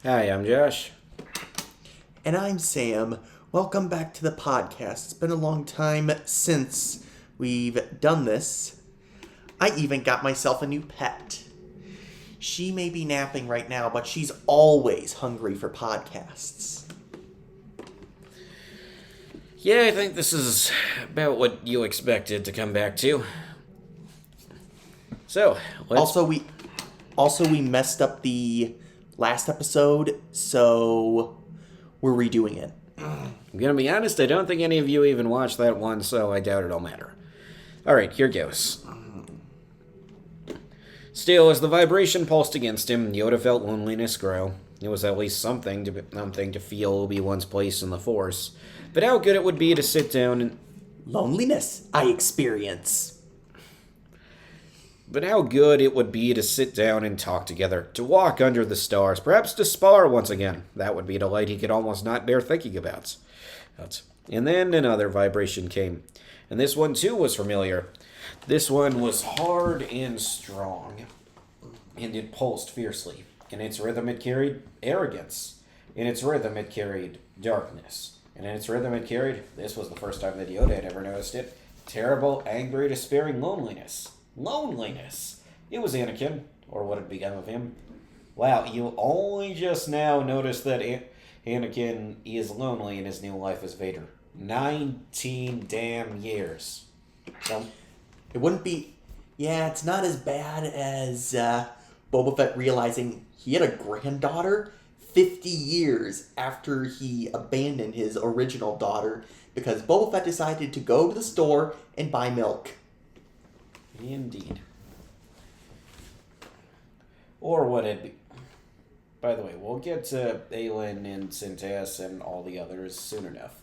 Hi, I'm Josh. And I'm Sam. Welcome back to the podcast. It's been a long time since we've done this. I even got myself a new pet. She may be napping right now, but she's always hungry for podcasts. Yeah, I think this is about what you expected to come back to. So, let's. Also we messed up the last episode, so we're redoing it. I'm gonna be honest, I don't think any of you even watched that one, so I doubt it'll matter. Alright, here goes. Still, as the vibration pulsed against him, Yoda felt loneliness grow. It was at least something to feel Obi-Wan's place in the Force. But how good it would be to sit down and Loneliness I experience. But how good it would be to sit down and talk together, to walk under the stars, perhaps to spar once again. That would be a delight he could almost not bear thinking about. And then another vibration came, and this one too was familiar. This one was hard and strong, and it pulsed fiercely. In its rhythm it carried arrogance. In its rhythm it carried darkness. And in its rhythm it carried, this was the first time that Yoda had ever noticed it, terrible, angry, despairing loneliness. Loneliness. It was Anakin, or what had become of him. Wow, you only just now noticed that Anakin is lonely in his new life as Vader. 19 damn years. So, It wouldn't be. Yeah, it's not as bad as Boba Fett realizing he had a granddaughter 50 years after he abandoned his original daughter because Boba Fett decided to go to the store and buy milk. indeed. Or what it be. By the way, we'll get to Aelin and Sintas and all the others soon enough.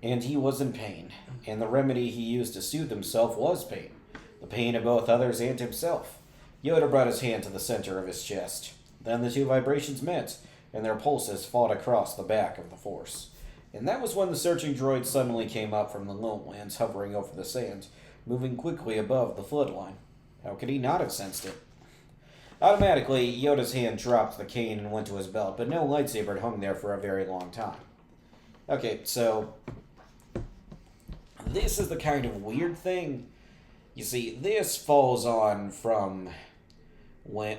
And he was in pain, and the remedy he used to soothe himself was pain. The pain of both others and himself. Yoda brought his hand to the center of his chest. Then the two vibrations met, and their pulses fought across the back of the Force. And that was when the searching droid suddenly came up from the lowlands, hovering over the sand, moving quickly above the flood line. How could he not have sensed it? Automatically, Yoda's hand dropped the cane and went to his belt, but no lightsaber had hung there for a very long time. Okay, so this is the kind of weird thing. You see, this falls on from when.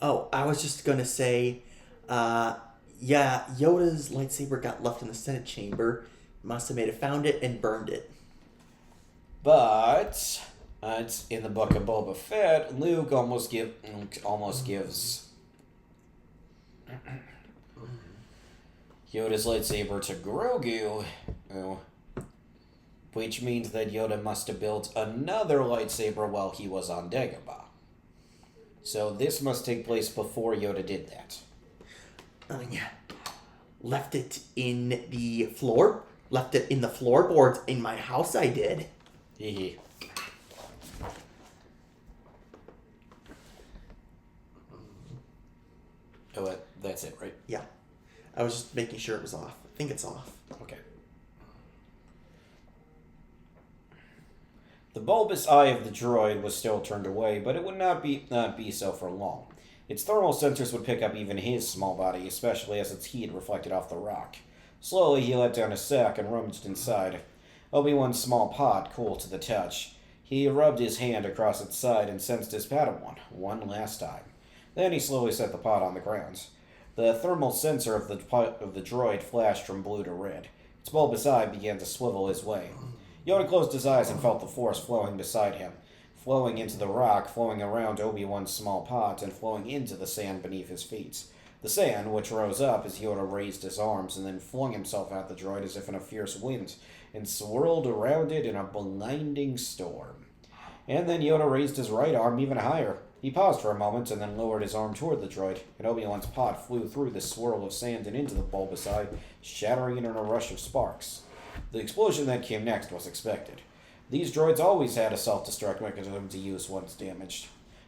Oh, I was just gonna say, yeah, Yoda's lightsaber got left in the Senate chamber. Must have found it and burned it. But it's in the book of Boba Fett. Luke almost gives Yoda's lightsaber to Grogu, which means that Yoda must have built another lightsaber while he was on Dagobah. So this must take place before Yoda did that. Yeah. Left it in the floor. Left it in the floorboards in my house. I did. Hee. Oh, that's it, right? Yeah. I was just making sure it was off. I think it's off. Okay. The bulbous eye of the droid was still turned away, but it would not be so for long. Its thermal sensors would pick up even his small body, especially as its heat reflected off the rock. Slowly, he let down his sack and rummaged inside. Obi-Wan's small pot, cool to the touch. He rubbed his hand across its side and sensed his Padawan one last time. Then he slowly set the pot on the ground. The thermal sensor of the droid flashed from blue to red. Its bulbous eye began to swivel his way. Yoda closed his eyes and felt the Force flowing beside him, flowing into the rock, flowing around Obi-Wan's small pot, and flowing into the sand beneath his feet. The sand, which rose up as Yoda raised his arms and then flung himself at the droid as if in a fierce wind, and swirled around it in a blinding storm. And then Yoda raised his right arm even higher. He paused for a moment and then lowered his arm toward the droid, and Obi-Wan's pot flew through the swirl of sand and into the bulbous eye, shattering it in a rush of sparks. The explosion that came next was expected. These droids always had a self-destruct mechanism to use once damaged.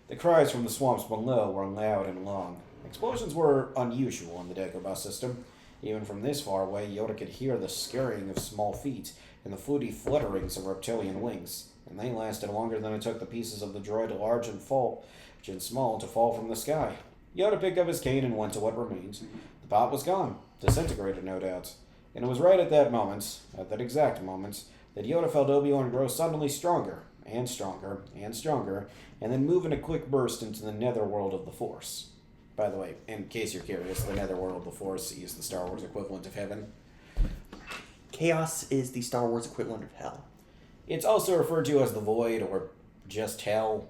The cries from the swamps below were loud and long. Explosions were unusual in the Dagobah system. Even from this far away, Yoda could hear the scurrying of small feet and the fluty flutterings of reptilian wings. and they lasted longer than it took the pieces of the droid large and small to fall from the sky. Yoda picked up his cane and went to what remained. The pot was gone, disintegrated no doubt. And it was right at that exact moment, that Yoda felt Obi-Wan grow suddenly stronger, and stronger, and stronger, and then move in a quick burst into the netherworld of the Force. By the way, in case you're curious, the netherworld of the Force is the Star Wars equivalent of heaven. Chaos is the Star Wars equivalent of hell. It's also referred to as the Void, or just hell,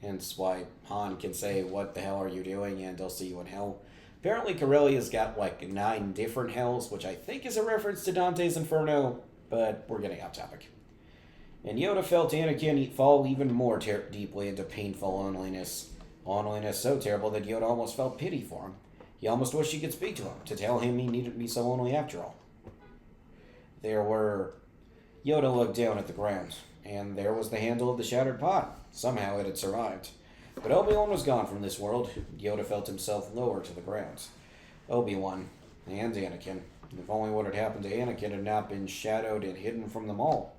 hence why Han can say, "What the hell are you doing?" and "I'll see you in hell." Apparently Corellia's got like 9 different hells, which I think is a reference to Dante's Inferno, but we're getting off topic. And Yoda felt Anakin fall even more deeply into painful loneliness. Loneliness so terrible that Yoda almost felt pity for him. He almost wished he could speak to him, to tell him he needn't be so lonely after all. Yoda looked down at the ground, and there was the handle of the shattered pot. Somehow it had survived. But Obi-Wan was gone from this world. Yoda felt himself lower to the ground. Obi-Wan and Anakin. If only what had happened to Anakin had not been shadowed and hidden from them all.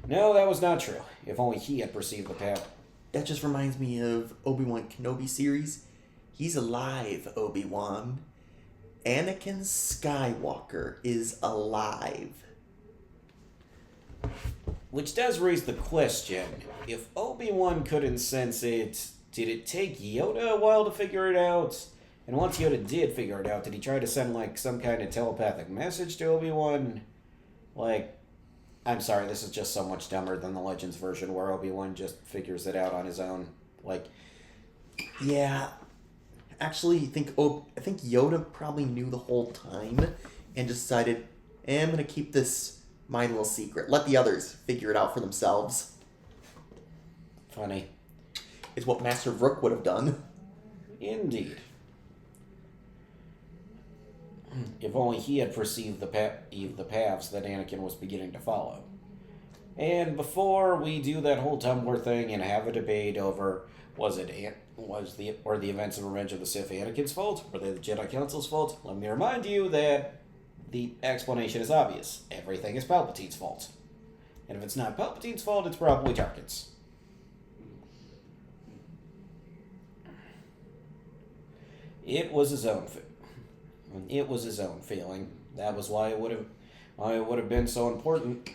No, that was not true. If only he had perceived the path. That just reminds me of Obi-Wan Kenobi series. He's alive, Obi-Wan. Anakin Skywalker is alive. Which does raise the question, if Obi-Wan couldn't sense it, did it take Yoda a while to figure it out? And once Yoda did figure it out, did he try to send like some kind of telepathic message to Obi-Wan? I'm sorry, this is just so much dumber than the Legends version where Obi-Wan just figures it out on his own. Yeah. Actually, I think Yoda probably knew the whole time and decided, I'm going to keep this my little secret. Let the others figure it out for themselves. Funny. It's what Master Rook would have done. Indeed. If only he had perceived the paths that Anakin was beginning to follow. And before we do that whole Tumblr thing and have a debate over the events of Revenge of the Sith Anakin's fault, or the Jedi Council's fault, let me remind you that the explanation is obvious. Everything is Palpatine's fault. And if it's not Palpatine's fault, it's probably Tarkin's. It was his own feeling. That was why it would have been so important.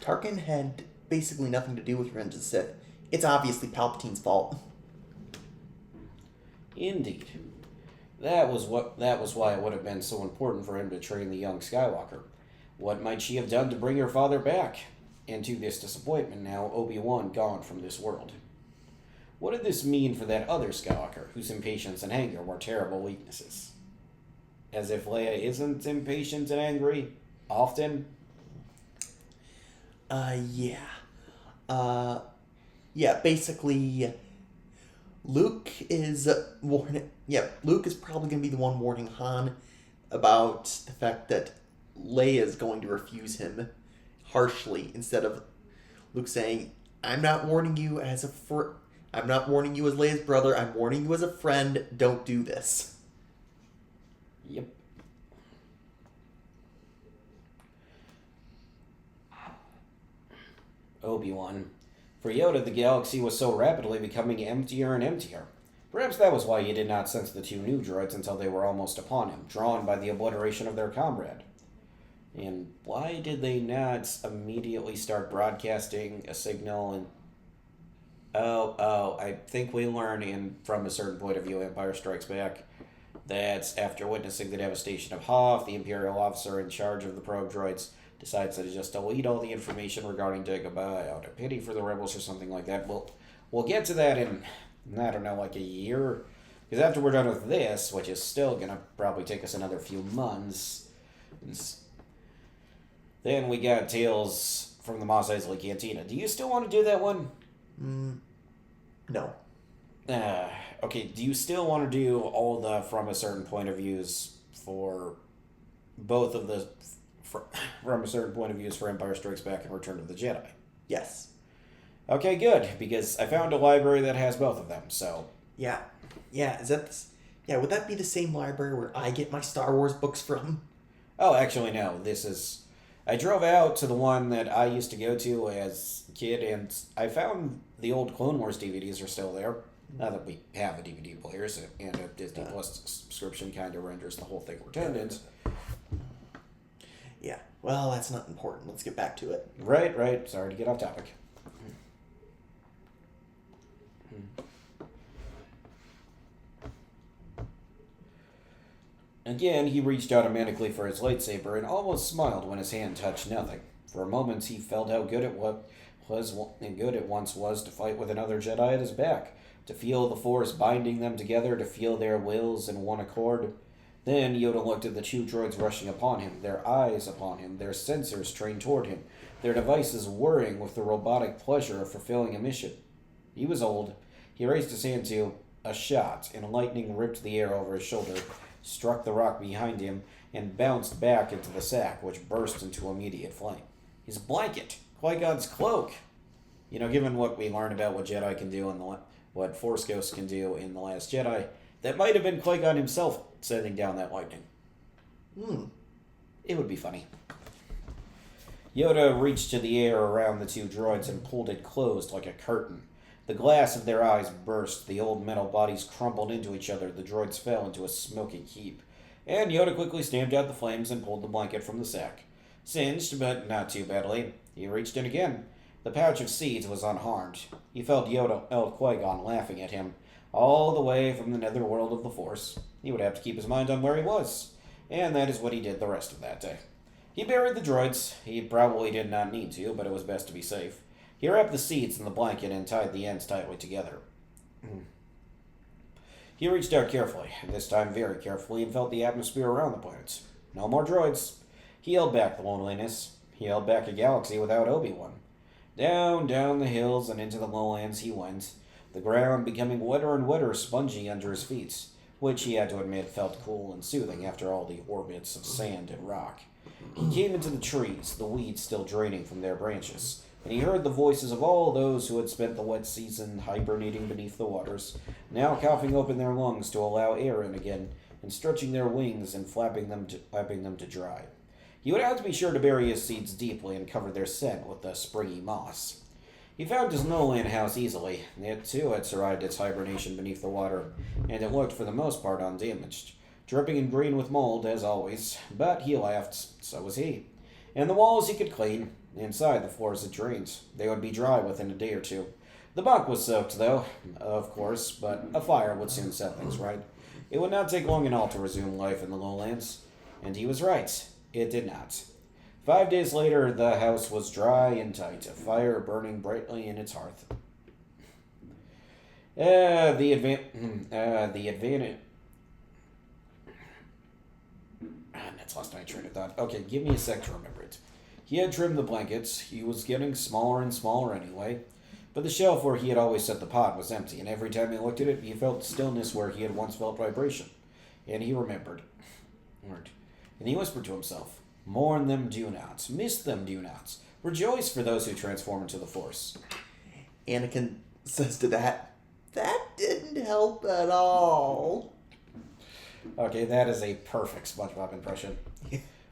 Tarkin had basically nothing to do with Revenge of the Sith. It's obviously Palpatine's fault. Indeed. That was why it would have been so important for him to train the young Skywalker. What might she have done to bring her father back? And to this disappointment, now Obi-Wan gone from this world. What did this mean for that other Skywalker, whose impatience and anger were terrible weaknesses? As if Leia isn't impatient and angry often? Basically, Luke is probably going to be the one warning Han about the fact that Leia is going to refuse him harshly, instead of Luke saying, I'm not warning you as Leia's brother, I'm warning you as a friend, don't do this. Yep. Obi-Wan. For Yoda, the galaxy was so rapidly becoming emptier and emptier. Perhaps that was why he did not sense the 2 new droids until they were almost upon him, drawn by the obliteration of their comrade. And why did they not immediately start broadcasting a signal and... I think we learn from a certain point of view, Empire Strikes Back, that after witnessing the devastation of Hoth, the Imperial officer in charge of the probe droids decides to just delete all the information regarding Dagobah out of pity for the rebels or something like that. We'll get to that in, I don't know, like a year. Because after we're done with this, which is still going to probably take us another few months, then we got Tales from the Mos Eisley Cantina. Do you still want to do that one? No. Okay, do you still want to do all the from a certain point of views for both of the... from a certain point of views for Empire Strikes Back and Return of the Jedi? Yes. Okay, good, because I found a library that has both of them, so... Yeah, would that be the same library where I get my Star Wars books from? Oh, actually, no, this is... I drove out to the one that I used to go to as a kid, and I found the old Clone Wars DVDs are still there. Now that we have a DVD player and a Disney Plus subscription, kind of renders the whole thing redundant. Yeah, well, that's not important. Let's get back to it. Right. Sorry to get off topic. Again, he reached automatically for his lightsaber and almost smiled when his hand touched nothing. For a moment, he felt how good it once was to fight with another Jedi at his back, to feel the Force binding them together, to feel their wills in one accord. Then Yoda looked at the two droids rushing upon him, their eyes upon him, their sensors trained toward him, their devices whirring with the robotic pleasure of fulfilling a mission. He was old. He raised his hand to a shot, and lightning ripped the air over his shoulder, struck the rock behind him, and bounced back into the sack, which burst into immediate flame. His blanket, Qui-Gon's cloak. Given what we learned about what Jedi can do and what Force Ghosts can do in The Last Jedi, that might have been Qui-Gon himself sending down that lightning. It would be funny. Yoda reached to the air around the two droids and pulled it closed like a curtain. The glass of their eyes burst, the old metal bodies crumpled into each other, the droids fell into a smoking heap. And Yoda quickly stamped out the flames and pulled the blanket from the sack. Singed, but not too badly. He reached in again. The pouch of seeds was unharmed. He felt Qui-Gon laughing at him, all the way from the netherworld of the Force. He would have to keep his mind on where he was, and that is what he did the rest of that day. He buried the droids. He probably did not need to, but it was best to be safe. He wrapped the seeds in the blanket and tied the ends tightly together. He reached out carefully, this time very carefully, and felt the atmosphere around the planets. No more droids. He held back the loneliness. He held back a galaxy without Obi-Wan. Down the hills and into the lowlands he went, the ground becoming wetter and wetter, spongy under his feet, which he had to admit felt cool and soothing after all the orbits of sand and rock. He came into the trees, the weeds still draining from their branches, and he heard the voices of all those who had spent the wet season hibernating beneath the waters, now coughing open their lungs to allow air in again, and stretching their wings and flapping them to dry. He would have to be sure to bury his seeds deeply and cover their scent with the springy moss. He found his lowland house easily. It, too, had survived its hibernation beneath the water, and it looked for the most part undamaged, dripping and green with mold, as always, but he laughed, so was he. And the walls he could clean. Inside, the floors had drained. They would be dry within a day or two. The bunk was soaked, though, of course, but a fire would soon set things right. It would not take long at all to resume life in the lowlands. And he was right. It did not. 5 days later, the house was dry and tight, a fire burning brightly in its hearth. The advantage... That's lost my train of thought. Okay, give me a sec to remember it. He had trimmed the blankets. He was getting smaller and smaller anyway. But the shelf where he had always set the pot was empty, and every time he looked at it, he felt stillness where he had once felt vibration. And he remembered. And he whispered to himself, "Mourn them do not. Miss them do not. Rejoice for those who transform into the Force." Anakin says to that didn't help at all. Okay, that is a perfect SpongeBob impression.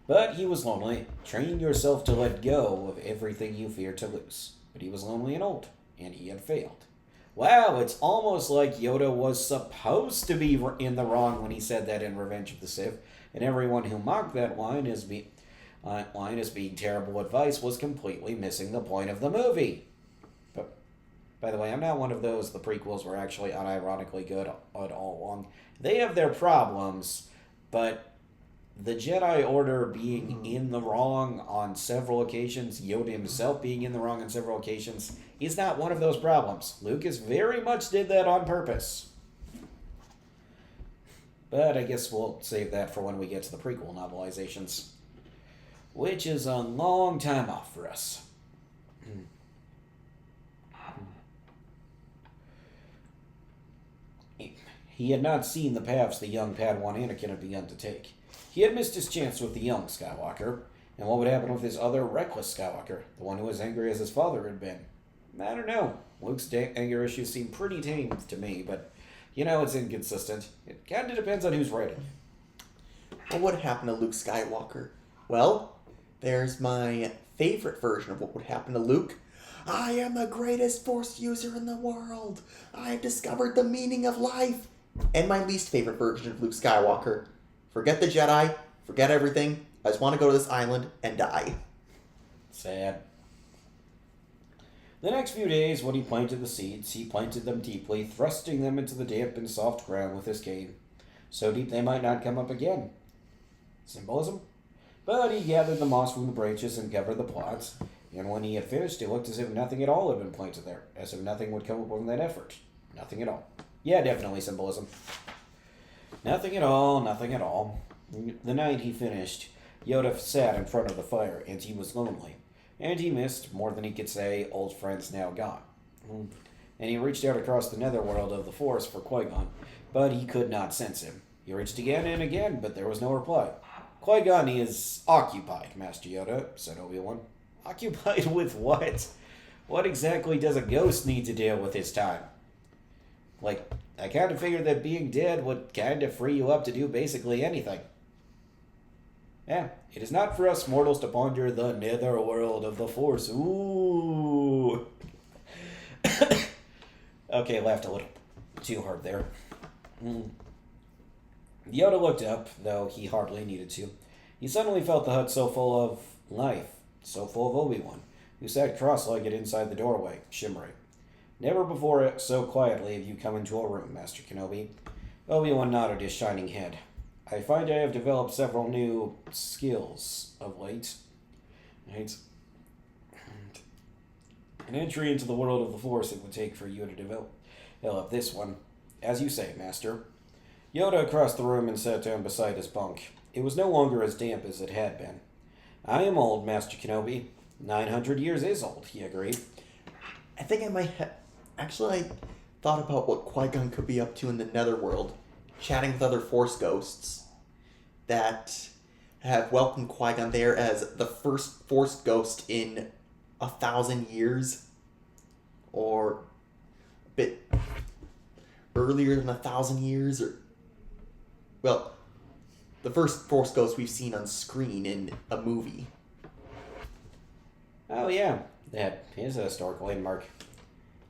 But he was lonely. Train yourself to let go of everything you fear to lose. But he was lonely and old, and he had failed. Wow, it's almost like Yoda was supposed to be in the wrong when he said that in Revenge of the Sith, and everyone who mocked that line as being terrible advice was completely missing the point of the movie. But, by the way, I'm not one of those. The prequels were actually unironically good at all along. They have their problems, but the Jedi Order being in the wrong on several occasions, Yoda himself being in the wrong on several occasions, is not one of those problems. Lucas very much did that on purpose. But I guess we'll save that for when we get to the prequel novelizations, which is a long time off for us. He had not seen the paths the young Padawan Anakin had begun to take. He had missed his chance with the young Skywalker, and what would happen with his other reckless Skywalker, the one who was angry as his father had been? I don't know. Luke's anger issues seem pretty tame to me, but it's inconsistent. It kind of depends on who's writing. Well, what happened to Luke Skywalker? Well, There's my favorite version of what would happen to Luke. I am the greatest Force user in the world. I have discovered the meaning of life. And my least favorite version of Luke Skywalker. Forget the Jedi. Forget everything. I just want to go to this island and die. Sad. The next few days, when he planted the seeds, he planted them deeply, thrusting them into the damp and soft ground with his cane, so deep they might not come up again. Symbolism? But he gathered the moss from the branches and covered the plots, and when he had finished, it looked as if nothing at all had been planted there, as if nothing would come up from that effort. Nothing at all. Yeah, definitely symbolism. Nothing at all, nothing at all. The night he finished, Yoda sat in front of the fire, and he was lonely. And he missed, more than he could say, old friends now gone. And he reached out across the netherworld of the Force for Qui-Gon, but he could not sense him. He reached again and again, but there was no reply. Qui-Gon is occupied, Master Yoda, said Obi-Wan. Occupied with what? What exactly does a ghost need to deal with his time? Like, I kind of figured that being dead would kind of free you up to do basically anything. Yeah, it is not for us mortals to ponder the netherworld of the Force. Ooh. Okay, laughed a little too hard there. Yoda looked up, though he hardly needed to. He suddenly felt the hut so full of life, so full of Obi-Wan, who sat cross-legged inside the doorway, shimmering. Never before so quietly have you come into a room, Master Kenobi. Obi-Wan nodded his shining head. I find I have developed several new skills of late. Right? An entry into the world of the Force it would take for you to develop this one. As you say, Master. Yoda crossed the room and sat down beside his bunk. It was no longer as damp as it had been. I am old, Master Kenobi. 900 years is old, he agreed. I think I might have... Actually, I thought about what Qui-Gon could be up to in the netherworld, chatting with other Force ghosts that have welcomed Qui-Gon there as the first Force ghost in 1,000 years, or a bit earlier than 1,000 years, or... Well, the first Force ghost we've seen on screen in a movie. Oh, yeah. That is a historical landmark.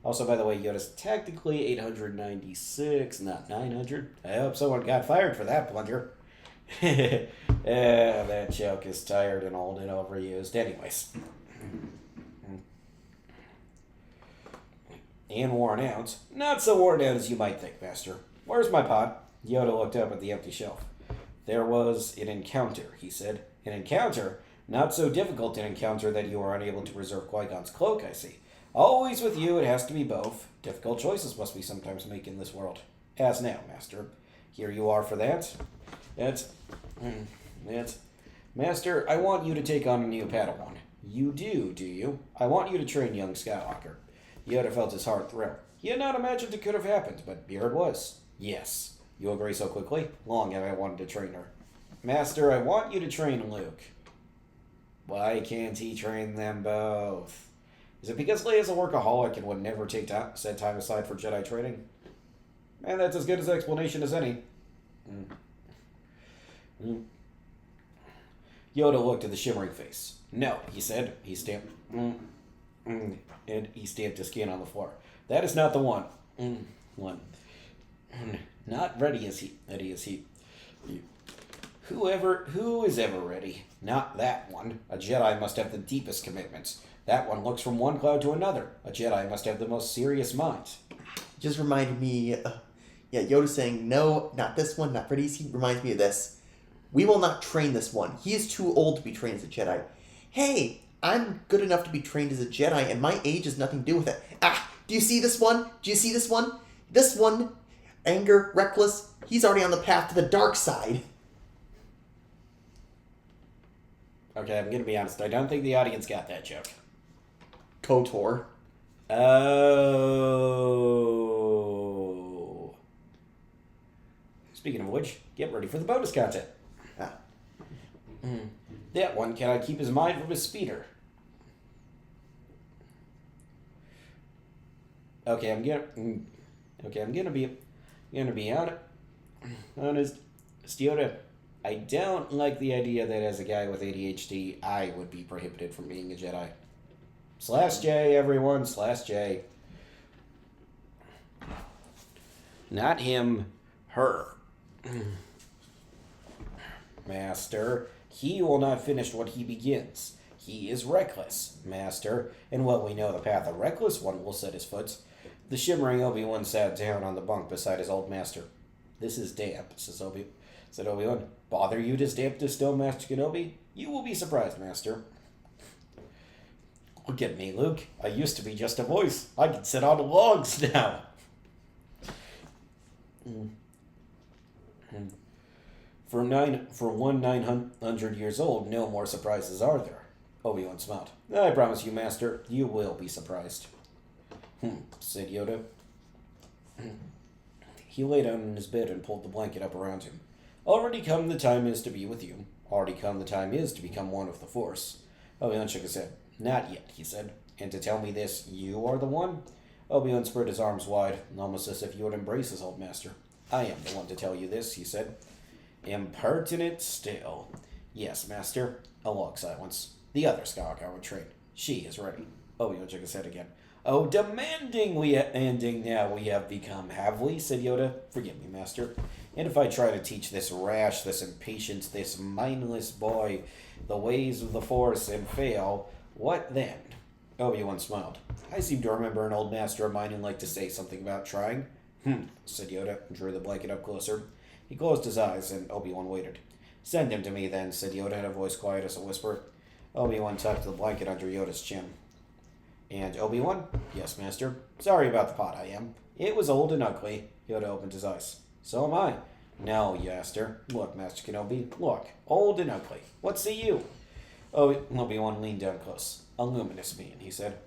Also, by the way, Yoda's technically 896, not 900. I hope someone got fired for that blunder. That joke is tired and old and overused. Anyways. And worn out. Not so worn out as you might think, Master. Where's my pod? Yoda looked up at the empty shelf. There was an encounter, he said. An encounter? Not so difficult an encounter that you are unable to preserve Qui-Gon's cloak, I see. Always with you, it has to be both. Difficult choices must we sometimes make in this world. As now, Master. Here you are for that. That's... Master, I want you to take on a new Padawan. You do you? I want you to train young Skywalker. Yoda felt his heart thrill. He had not imagined it could have happened, but here it was. Yes. You agree so quickly? Long have I wanted to train her. Master, I want you to train Luke. Why can't he train them both? Is it because Leia's a workaholic and would never set time aside for Jedi training? Man, that's as good as an explanation as any. Yoda looked at the shimmering face. No, he said. He stamped. And he stamped his skin on the floor. That is not the one. Not ready as he. Who is ever ready? Not that one. A Jedi must have the deepest commitments. That one looks from one cloud to another. A Jedi must have the most serious mind. Just reminded me, Yoda saying, no, not this one, not ready. He reminds me of this. We will not train this one. He is too old to be trained as a Jedi. Hey, I'm good enough to be trained as a Jedi, and my age has nothing to do with it. Do you see this one? Do you see this one? This one, anger, reckless, he's already on the path to the dark side. Okay, I'm going to be honest. I don't think the audience got that joke. KOTOR. Oh. Speaking of which, get ready for the bonus content. That one cannot keep his mind from his speeder. Okay, I'm gonna be honest, Yoda. I don't like the idea that as a guy with ADHD, I would be prohibited from being a Jedi. Slash J, everyone, slash J. Not him, her. Master, he will not finish what he begins. He is reckless, Master, and well we know the path a reckless one will set his foot. The shimmering Obi-Wan sat down on the bunk beside his old master. This is damp, said Obi-Wan. Bother you this damp still, Master Kenobi? You will be surprised, Master. Look at me, Luke. I used to be just a voice. I can sit on the logs now. For 900 years old, no more surprises are there. Obi-Wan smiled. I promise you, Master, you will be surprised. Said Yoda. He lay down in his bed and pulled the blanket up around him. Already come the time is to be with you. Already come the time is to become one with the Force. Obi-Wan shook his head. Not yet, he said. And to tell me this, you are the one? Obi-Wan spread his arms wide, almost as if he would embrace his old master. I am the one to tell you this, he said. Impertinent still. Yes, Master. A long silence. The other Skywalker would train. She is ready. Obi-Wan shook his head again. Oh, demanding now we have become, have we? Said Yoda. Forgive me, Master. And if I try to teach this rash, this impatient, this mindless boy the ways of the Force and fail, what then? Obi-Wan smiled. I seem to remember an old master of mine who liked to say something about trying. Said Yoda, and drew the blanket up closer. He closed his eyes, and Obi-Wan waited. Send him to me, then, said Yoda in a voice quiet as a whisper. Obi-Wan tucked the blanket under Yoda's chin. And Obi-Wan? Yes, Master. Sorry about the pot, I am. It was old and ugly. Yoda opened his eyes. So am I. No, Master. Look, Master Kenobi. Look. Old and ugly. What say you? Obi-Wan leaned down close. A luminous being, he said.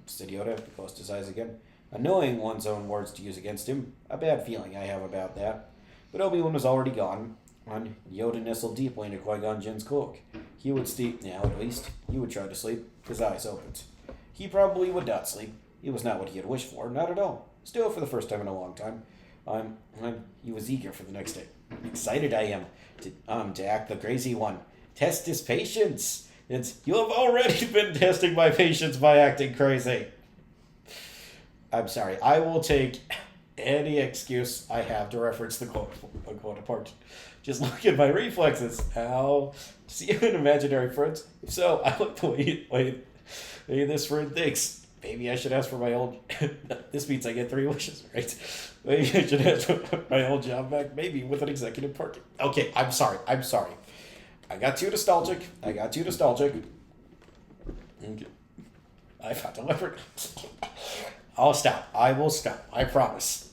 Said Yoda, and closed his eyes again. Annoying one's own words to use against him. A bad feeling I have about that. But Obi-Wan was already gone. And Yoda nestled deeply into Qui-Gon Jinn's cloak. He would sleep now, at least. He would try to sleep, his eyes opened. He probably would not sleep. It was not what he had wished for, not at all. Still, for the first time in a long time, he was eager for the next day. Excited I am to act the crazy one. Test his patience. You have already been testing my patience by acting crazy. I'm sorry. I will take any excuse I have to reference the quote apart. Just look at my reflexes. How? See an imaginary friend? If so, I look the way this friend thinks. Maybe I should ask for my old... This means I get 3 wishes, right? Maybe I should ask for my old job back. Maybe with an executive party. Okay, I'm sorry. I got too nostalgic. Okay. I got delivered. I'll stop. I will stop. I promise.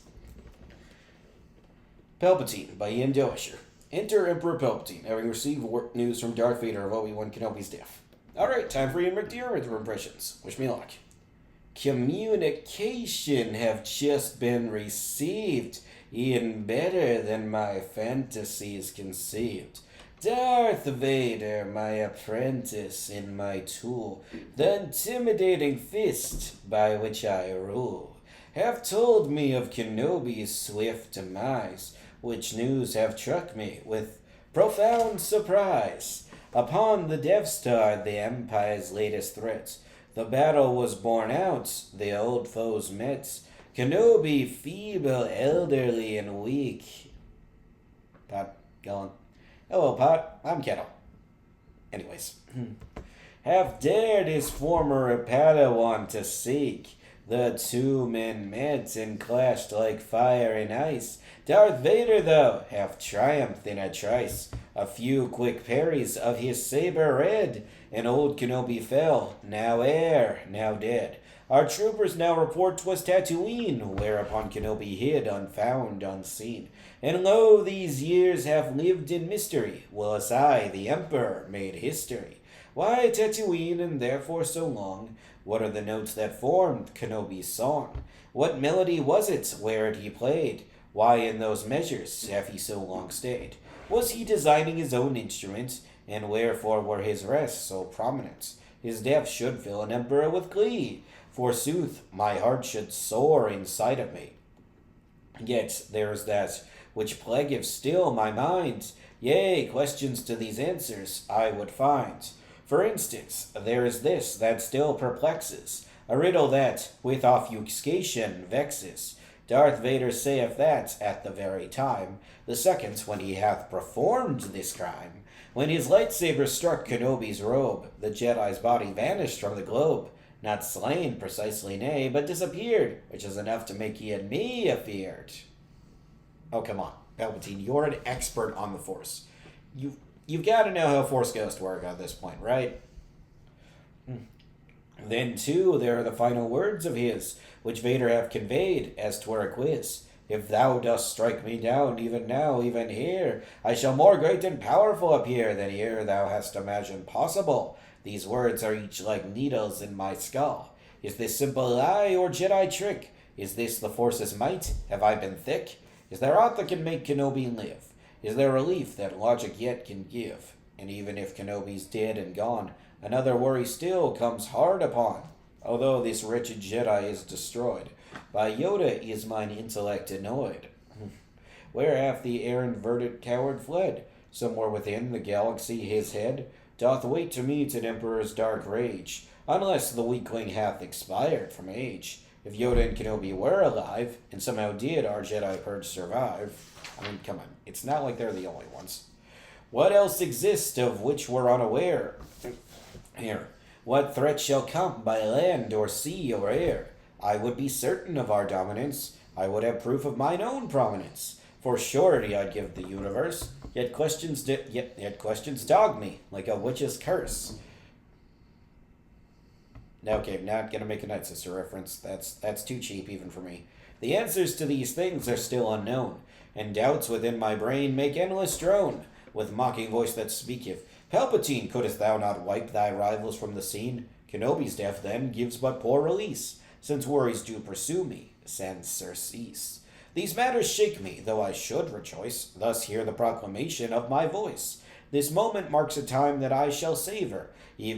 Palpatine by Ian Doesher. Enter Emperor Palpatine, having received news from Darth Vader of Obi-Wan Kenobi's death. Alright, time for your impressions. Wish me luck. Communication have just been received, even better than my fantasies conceived. Darth Vader, my apprentice and my tool, the intimidating fist by which I rule, have told me of Kenobi's swift demise, which news have struck me with profound surprise. Upon the Death Star, the Empire's latest threat, the battle was borne out, the old foes met. Kenobi, feeble, elderly, and weak. Pot, going. Hello, Pot. I'm Kettle. Anyways. Have dared his former Padawan to seek. The 2 men met and clashed like fire and ice. Darth Vader, though, have triumphed in a trice. A few quick parries of his saber red, and old Kenobi fell, now heir, now dead. Our troopers now report 'twas Tatooine, whereupon Kenobi hid, unfound, unseen. And lo, these years have lived in mystery, whilst I, the Emperor, made history. Why Tatooine, and therefore so long? What are the notes that formed Kenobi's song? What melody was it, where it he played? Why in those measures have he so long stayed? Was he designing his own instrument, and wherefore were his rests so prominent? His death should fill an emperor with glee. Forsooth, my heart should soar inside of me. Yet there is that which plagueth still my mind, Yea, questions to these answers I would find. For instance, there is this that still perplexes, a riddle that, with obfuscation, vexes. Darth Vader saith that, at the very time, the second when he hath performed this crime, when his lightsaber struck Kenobi's robe, the Jedi's body vanished from the globe, not slain precisely, nay, but disappeared, which is enough to make ye and me afeard. Oh, come on, Palpatine, you're an expert on the Force. You've got to know how Force Ghosts work at this point, right? Then, too, there are the final words of his, which Vader hath conveyed, as 'twere a quiz. If thou dost strike me down, even now, even here, I shall more great and powerful appear than e'er thou hast imagined possible. These words are each like needles in my skull. Is this simple lie or Jedi trick? Is this the Force's might? Have I been thick? Is there aught that can make Kenobi live? Is there relief that logic yet can give? And even if Kenobi's dead and gone, another worry still comes hard upon. Although this wretched Jedi is destroyed, by Yoda is mine intellect annoyed. Where hath the errant coward fled? Somewhere within the galaxy his head doth wait to meet an emperor's dark rage, unless the weakling hath expired from age. If Yoda and Kenobi were alive, and somehow did our Jedi Purge survive, I mean, come on, it's not like they're the only ones. What else exists of which we're unaware? Here, what threat shall come by land or sea or air? I would be certain of our dominance. I would have proof of mine own prominence. For surety I'd give the universe. Yet questions dog me like a witch's curse. Okay, not gonna make a Night Sister reference. That's too cheap even for me. The answers to these things are still unknown, and doubts within my brain make endless drone. With mocking voice that speaketh, Palpatine, couldst thou not wipe thy rivals from the scene? Kenobi's death then gives but poor release, since worries do pursue me, sans surcease. These matters shake me, though I should rejoice, thus hear the proclamation of my voice. This moment marks a time that I shall savor.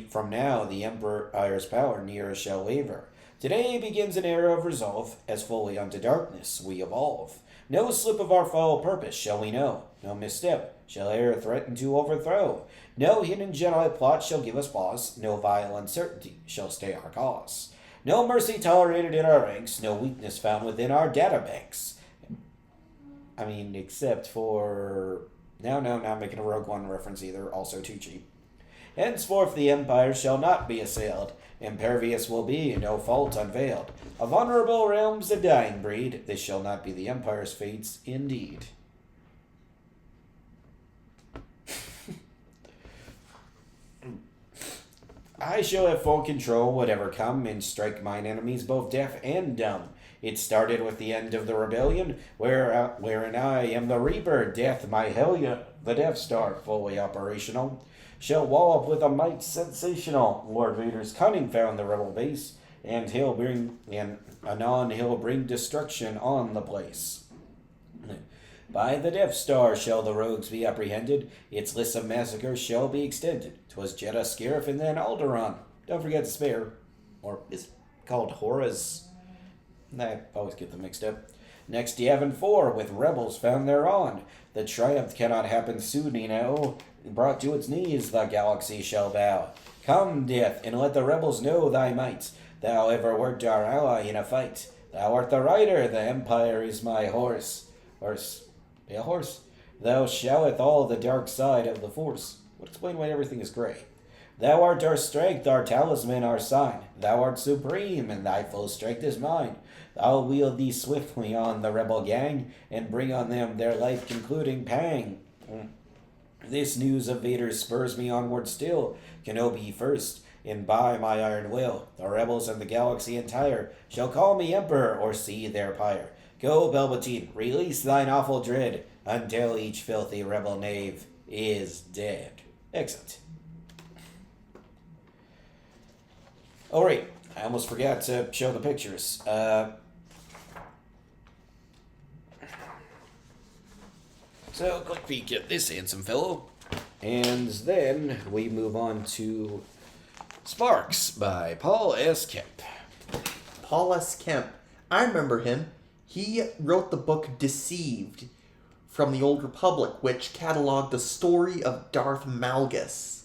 From now the Empire's power nearer shall waver. Today begins an era of resolve, as fully unto darkness we evolve. No slip of our foul purpose shall we know, no misstep shall e'er threaten to overthrow. No hidden Jedi plot shall give us pause, no vile uncertainty shall stay our cause. No mercy tolerated in our ranks, no weakness found within our databanks. I mean, except for... No, not making a Rogue One reference either, also too cheap. Henceforth the Empire shall not be assailed, impervious will be, no fault unveiled. A vulnerable realm's a dying breed, this shall not be the Empire's fates indeed. I shall have full control, whatever come, and strike mine enemies both deaf and dumb. It started with the end of the rebellion, wherein I am the Reaper, death my hellion, the Death Star, fully operational, shall wallop with a might sensational. Lord Vader's cunning found the rebel base, and anon he'll bring destruction on the place. By the Death Star shall the rogues be apprehended, its list of massacres shall be extended. 'Twas Jedha, Scarif, and then Alderaan. Don't forget Spare, or is it called Horus? I always get them mixed up. Next Yavin 4, with rebels found thereon. The triumph cannot happen soon, Brought to its knees, the galaxy shall bow. Come, Death, and let the rebels know thy might. Thou ever wert our ally in a fight. Thou art the rider, the Empire is my horse. A horse? Thou showeth all the dark side of the Force. Would explain why everything is gray. Thou art our strength, our talisman, our sign. Thou art supreme, and thy full strength is mine. I'll wield thee swiftly on the rebel gang, and bring on them their life-concluding pang. This news of Vader spurs me onward still. Kenobi first, and by my iron will, the rebels and the galaxy entire shall call me Emperor or see their pyre. Go, Palpatine, release thine awful dread, until each filthy rebel knave is dead. Exit. Oh, right. I almost forgot to show the pictures. So, quick peek at this handsome fellow. And then we move on to Sparks by Paul S. Kemp. Paul S. Kemp. I remember him. He wrote the book Deceived from the Old Republic, which cataloged the story of Darth Malgus.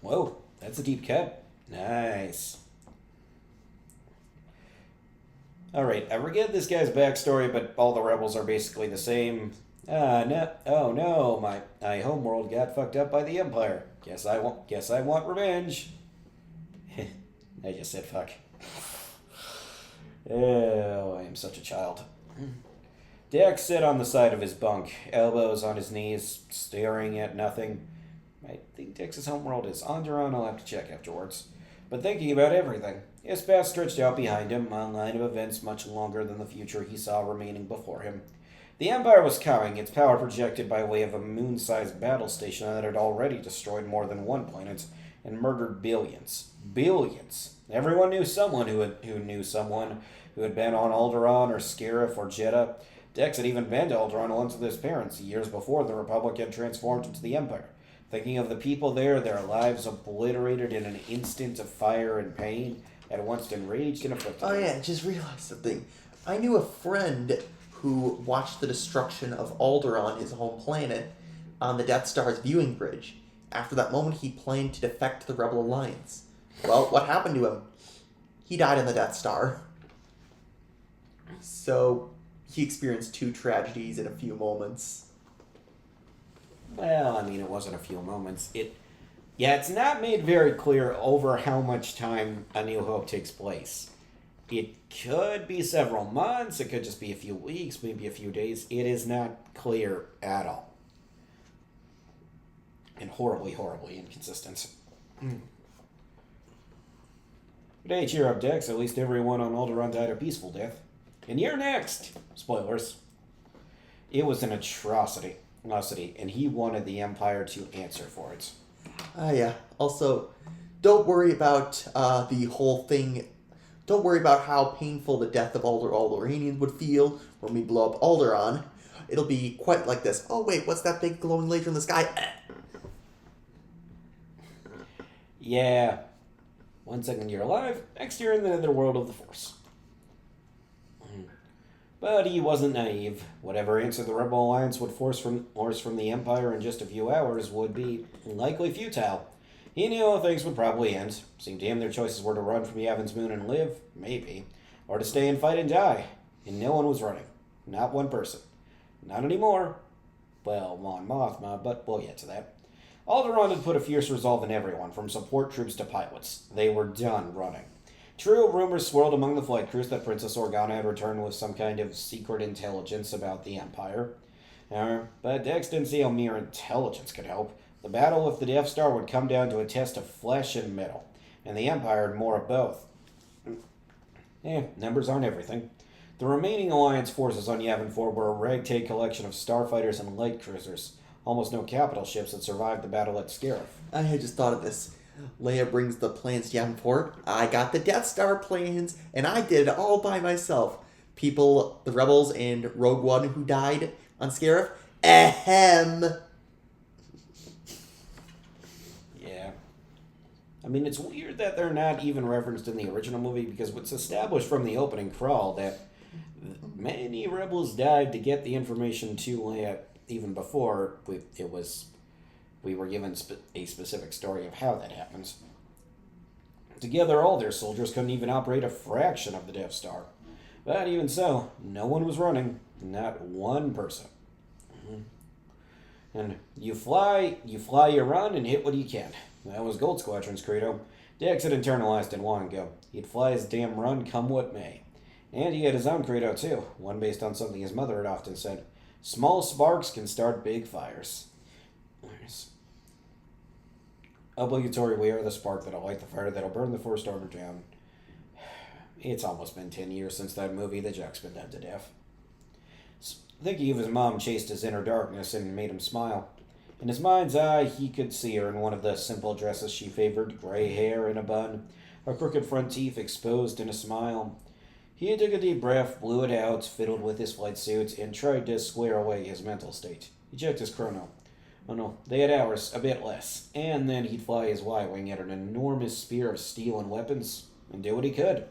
Whoa, that's a deep cut. Nice. Alright, I forget this guy's backstory, but all the rebels are basically the same. No. Oh no, my homeworld got fucked up by the Empire. Guess I want revenge. I just said fuck. Oh, I am such a child. Dex sat on the side of his bunk, elbows on his knees, staring at nothing. I think Dex's homeworld is Onderon. I'll have to check afterwards. But thinking about everything. His past stretched out behind him, a line of events much longer than the future he saw remaining before him. The Empire was coming, its power projected by way of a moon-sized battle station that had already destroyed more than one planet and murdered billions. Billions. Everyone knew someone who knew someone who had been on Alderaan or Scarif or Jeddah. Dex had even been to Alderaan once with his parents, years before the Republic had transformed into the Empire. Thinking of the people there, their lives obliterated in an instant of fire and pain, at once enraged and afflicted. Oh yeah, just realized something. I knew a friend who watched the destruction of Alderaan, his home planet, on the Death Star's viewing bridge. After that moment, he planned to defect to the Rebel Alliance. Well, what happened to him? He died on the Death Star. So, he experienced two tragedies in a few moments. Well, I mean, it wasn't a few moments. It's not made very clear over how much time A New Hope takes place. It could be several months, it could just be a few weeks, maybe a few days. It is not clear at all. And horribly, horribly inconsistent. But hey, cheer up, Dex. At least everyone on Alderaan died a peaceful death. And you're next! Spoilers. It was an atrocity, and he wanted the Empire to answer for it. Yeah. Also, don't worry about the whole thing. Don't worry about how painful the death of Alderaanians would feel when we blow up Alderaan. It'll be quite like this. Oh wait, what's that big glowing laser in the sky? Yeah. 1 second you're alive, next you're in the netherworld of the Force. But he wasn't naive. Whatever answer the Rebel Alliance would force from the Empire in just a few hours would be likely futile. He knew how things would probably end. Seemed to him their choices were to run from Yavin's moon and live, maybe, or to stay and fight and die. And no one was running. Not one person. Not anymore. Well, Mon Mothma, but we'll get to that. Alderaan had put a fierce resolve in everyone, from support troops to pilots. They were done running. True, rumors swirled among the flight crews that Princess Organa had returned with some kind of secret intelligence about the Empire. But Dex didn't see how mere intelligence could help. The battle with the Death Star would come down to a test of flesh and metal, and the Empire had more of both. Numbers aren't everything. The remaining Alliance forces on Yavin 4 were a ragtag collection of starfighters and light cruisers. Almost no capital ships had survived the battle at Scarif. I had just thought of this. Leia brings the plans to Yavin 4. I got the Death Star plans, and I did it all by myself. People, the Rebels and Rogue One who died on Scarif. Ahem. Yeah. I mean, it's weird that they're not even referenced in the original movie, because it's established from the opening crawl that many Rebels died to get the information to Leia even before we were given a specific story of how that happens. Together, all their soldiers couldn't even operate a fraction of the Death Star. But even so, no one was running. Not one person. And you fly, you run, and hit what you can. That was Gold Squadron's credo. Dex had internalized it long ago. He'd fly his damn run come what may. And he had his own credo too, one based on something his mother had often said. Small sparks can start big fires. Obligatory, we are the spark that'll light the fire that'll burn the first order down. It's almost been 10 years since that movie. The joke's been done to death. Thinking of his mom chased his inner darkness and made him smile. In his mind's eye, he could see her in one of the simple dresses she favored, gray hair in a bun, her crooked front teeth exposed in a smile. He took a deep breath, blew it out, fiddled with his flight suit, and tried to square away his mental state. He checked his chrono. Oh no, they had hours, a bit less. And then he'd fly his Y-Wing at an enormous spear of steel and weapons, and do what he could.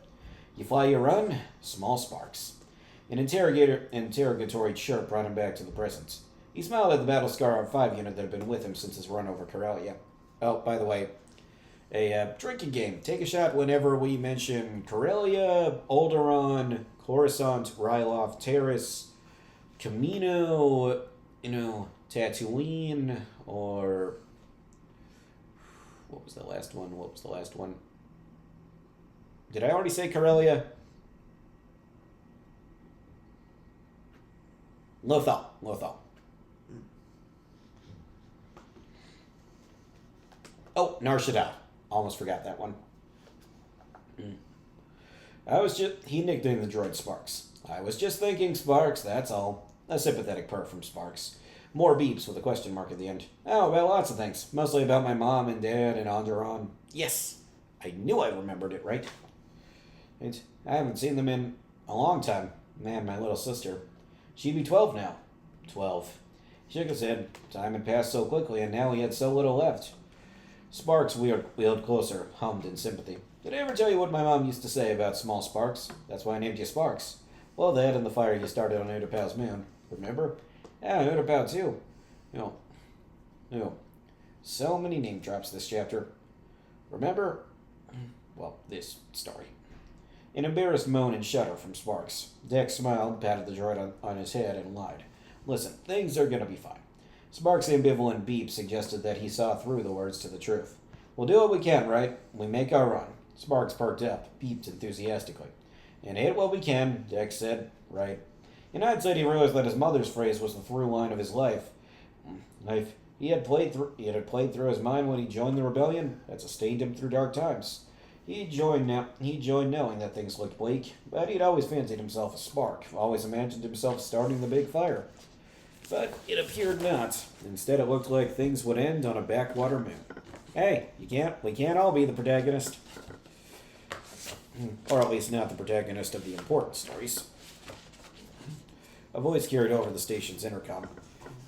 You fly, you run, small sparks. An interrogatory chirp brought him back to the present. He smiled at the battle scar R5 unit that had been with him since his run over Corellia. Oh, by the way, a drinking game. Take a shot whenever we mention Corellia, Alderaan, Coruscant, Ryloth, Terrace, Camino, Tatooine, or... What was the last one? Did I already say Corellia? Lothal. Oh, Nar Shaddaa. Almost forgot that one. He nicknamed the droid Sparks. I was just thinking Sparks, that's all. A sympathetic purr from Sparks. More beeps with a question mark at the end. Oh, about lots of things. Mostly about my mom and dad and Alderaan. Yes! I knew I remembered it, right? And I haven't seen them in a long time. Man, my little sister. She'd be 12 now. 12. He shook his head. Time had passed so quickly, and now he had so little left. Sparks wheeled closer, hummed in sympathy. Did I ever tell you what my mom used to say about small sparks? That's why I named you Sparks. Well, that and the fire you started on Utapau's moon. Remember? Yeah, Utapau too. No. So many name drops this chapter. Remember? Well, this story. An embarrassed moan and shudder from Sparks. Dex smiled, patted the droid on his head, and lied. Listen, things are gonna be fine. Sparks' ambivalent beep suggested that he saw through the words to the truth. We'll do what we can, right? We make our run. Sparks perked up, beeped enthusiastically. And hit what we can, Dex said. Right. In hindsight, he realized that his mother's phrase was the through line of his life. If he had played through his mind when he joined the rebellion, that sustained him through dark times. He joined knowing that things looked bleak, but he'd always fancied himself a spark, always imagined himself starting the big fire. But it appeared not. Instead, it looked like things would end on a backwater moon. Hey, we can't all be the protagonist. Or at least not the protagonist of the important stories. A voice carried over the station's intercom.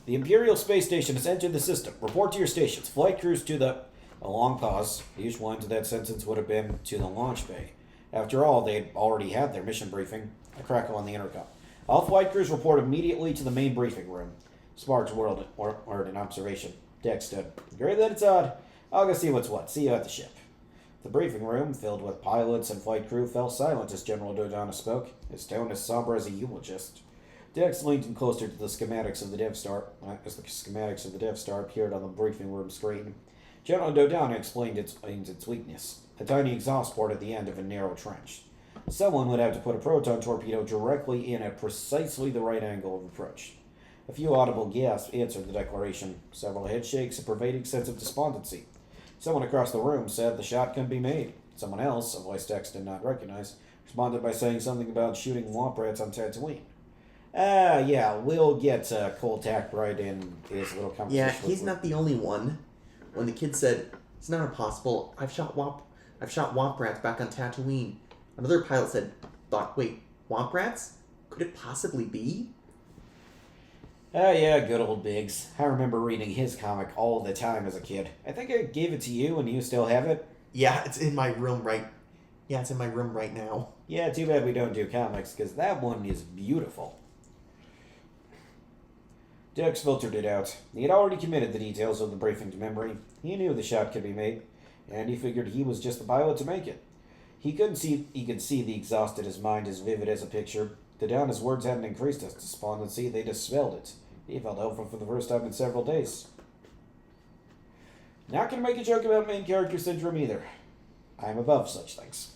The Imperial Space Station has entered the system. Report to your stations. Flight crews to the... A long pause. Each one to that sentence would have been to the launch bay. After all, they'd already had their mission briefing. A crackle on the intercom. All flight crews report immediately to the main briefing room. Sparks whirled in observation. Dex stood. Agree that it's odd. I'll go see what's what. See you at the ship. The briefing room, filled with pilots and flight crew, fell silent as General Dodonna spoke, his tone as somber as a eulogist. Dex leaned in closer to the schematics of the Death Star as the schematics of the Death Star appeared on the briefing room screen. General Dodonna explained its weakness, a tiny exhaust port at the end of a narrow trench. Someone would have to put a proton torpedo directly in at precisely the right angle of approach. A few audible gasps answered the declaration, several head shakes, a pervading sense of despondency. Someone across the room said the shot couldn't be made. Someone else, a voice Dex did not recognize, responded by saying something about shooting womp rats on Tatooine. Yeah, we'll get Col Takbright in his little conversation. Yeah, he's not the only one. When the kid said, "It's not impossible. I've shot womp rats back on Tatooine." Another pilot said, "Wait, womp rats? Could it possibly be?" Oh yeah, good old Biggs. I remember reading his comic all the time as a kid. I think I gave it to you and you still have it. Yeah, it's in my room right now. Yeah, too bad we don't do comics, because that one is beautiful. Dex filtered it out. He had already committed the details of the briefing to memory. He knew the shot could be made, and he figured he was just the pilot to make it. He could see the exhaust in his mind as vivid as a picture. Dodonna's words hadn't increased his despondency, they dispelled it. He felt hopeful for the first time in several days. Not gonna make a joke about main character syndrome either. I'm above such things.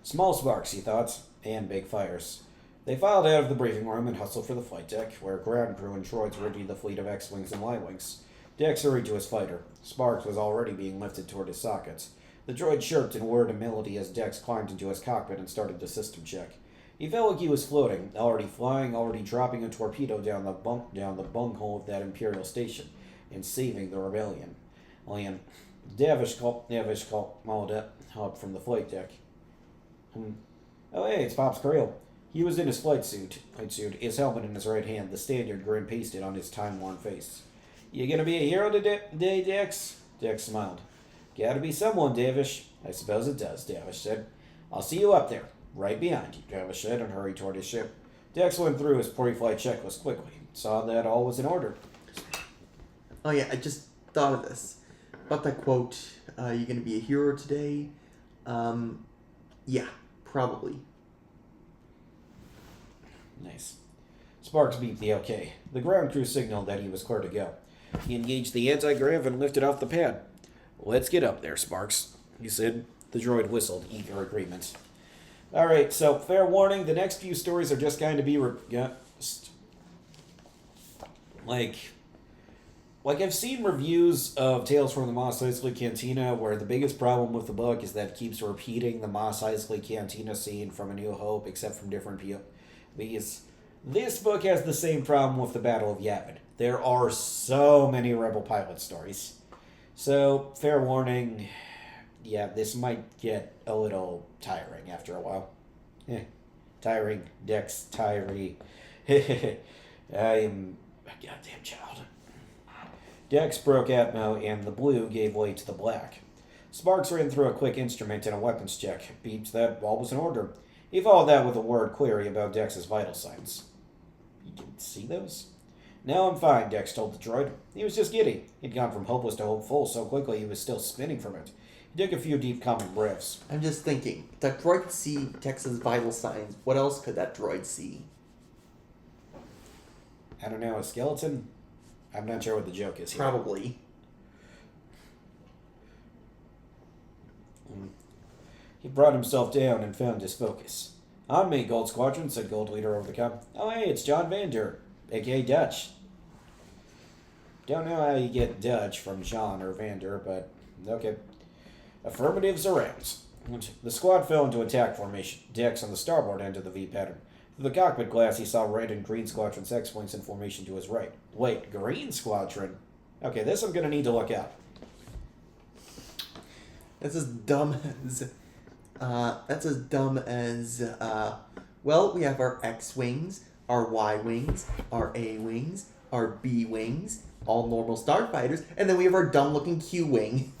Small sparks, he thought, and big fires. They filed out of the briefing room and hustled for the flight deck, where ground crew and droids readied the fleet of X-Wings and Y-Wings. Dex hurried to his fighter. Sparks was already being lifted toward his sockets. The droid chirped and whirred a melody as Dex climbed into his cockpit and started the system check. He felt like he was floating, already flying, already dropping a torpedo down the bunghole of that Imperial station, and saving the rebellion. Davish called up from the flight deck. Oh hey, it's Pops Creel. He was in his flight suit, his helmet in his right hand, the standard grin pasted on his time-worn face. You gonna be a hero today, Dex? Dex smiled. Gotta be someone, Davish. I suppose it does, Davish said. I'll see you up there. Right behind you, Davish said, and hurried toward his ship. Dex went through his pre-flight checklist quickly, saw that all was in order. Oh yeah, I just thought of this. About that quote, you gonna be a hero today? Yeah, probably. Nice. Sparks beeped the OK. The ground crew signaled that he was clear to go. He engaged the anti-grav and lifted off the pad. Let's get up there, Sparks, he said. The droid whistled, eager agreement. Alright, so fair warning, the next few stories are just going to be like I've seen reviews of Tales from the Mos Eisley Cantina where the biggest problem with the book is that it keeps repeating the Mos Eisley Cantina scene from A New Hope, except from different POVs. This book has the same problem with the Battle of Yavin. There are so many Rebel pilot stories. So, fair warning, yeah, this might get a little tiring after a while. Tiring, Dex, Tyree. I am a goddamn child. Dex broke Atmo, and the blue gave way to the black. Sparks ran through a quick instrument and a weapons check. Beeps that all was in order. He followed that with a word query about Dex's vital signs. You can see those? No, I'm fine, Dex told the droid. He was just giddy. He'd gone from hopeless to hopeful so quickly he was still spinning from it. He took a few deep, calming breaths. I'm just thinking, if that droid could see Dex's vital signs, what else could that droid see? I don't know, a skeleton? I'm not sure what the joke is here. Probably. He brought himself down and found his focus. On me, Gold Squadron, said Gold Leader over the com. Oh, hey, it's John Vander, a.k.a. Dutch. Don't know how you get Dutch from John or Vander, but okay. Affirmatives around. The squad fell into attack formation. Dex on the starboard end of the V pattern. Through the cockpit glass, he saw red and green squadrons X-Wings in formation to his right. Wait, green squadron? Okay, this I'm going to need to look up. That's as dumb as, well, we have our X-Wings, our Y-Wings, our A-Wings, our B-Wings, all normal starfighters, and then we have our dumb-looking Q-Wing.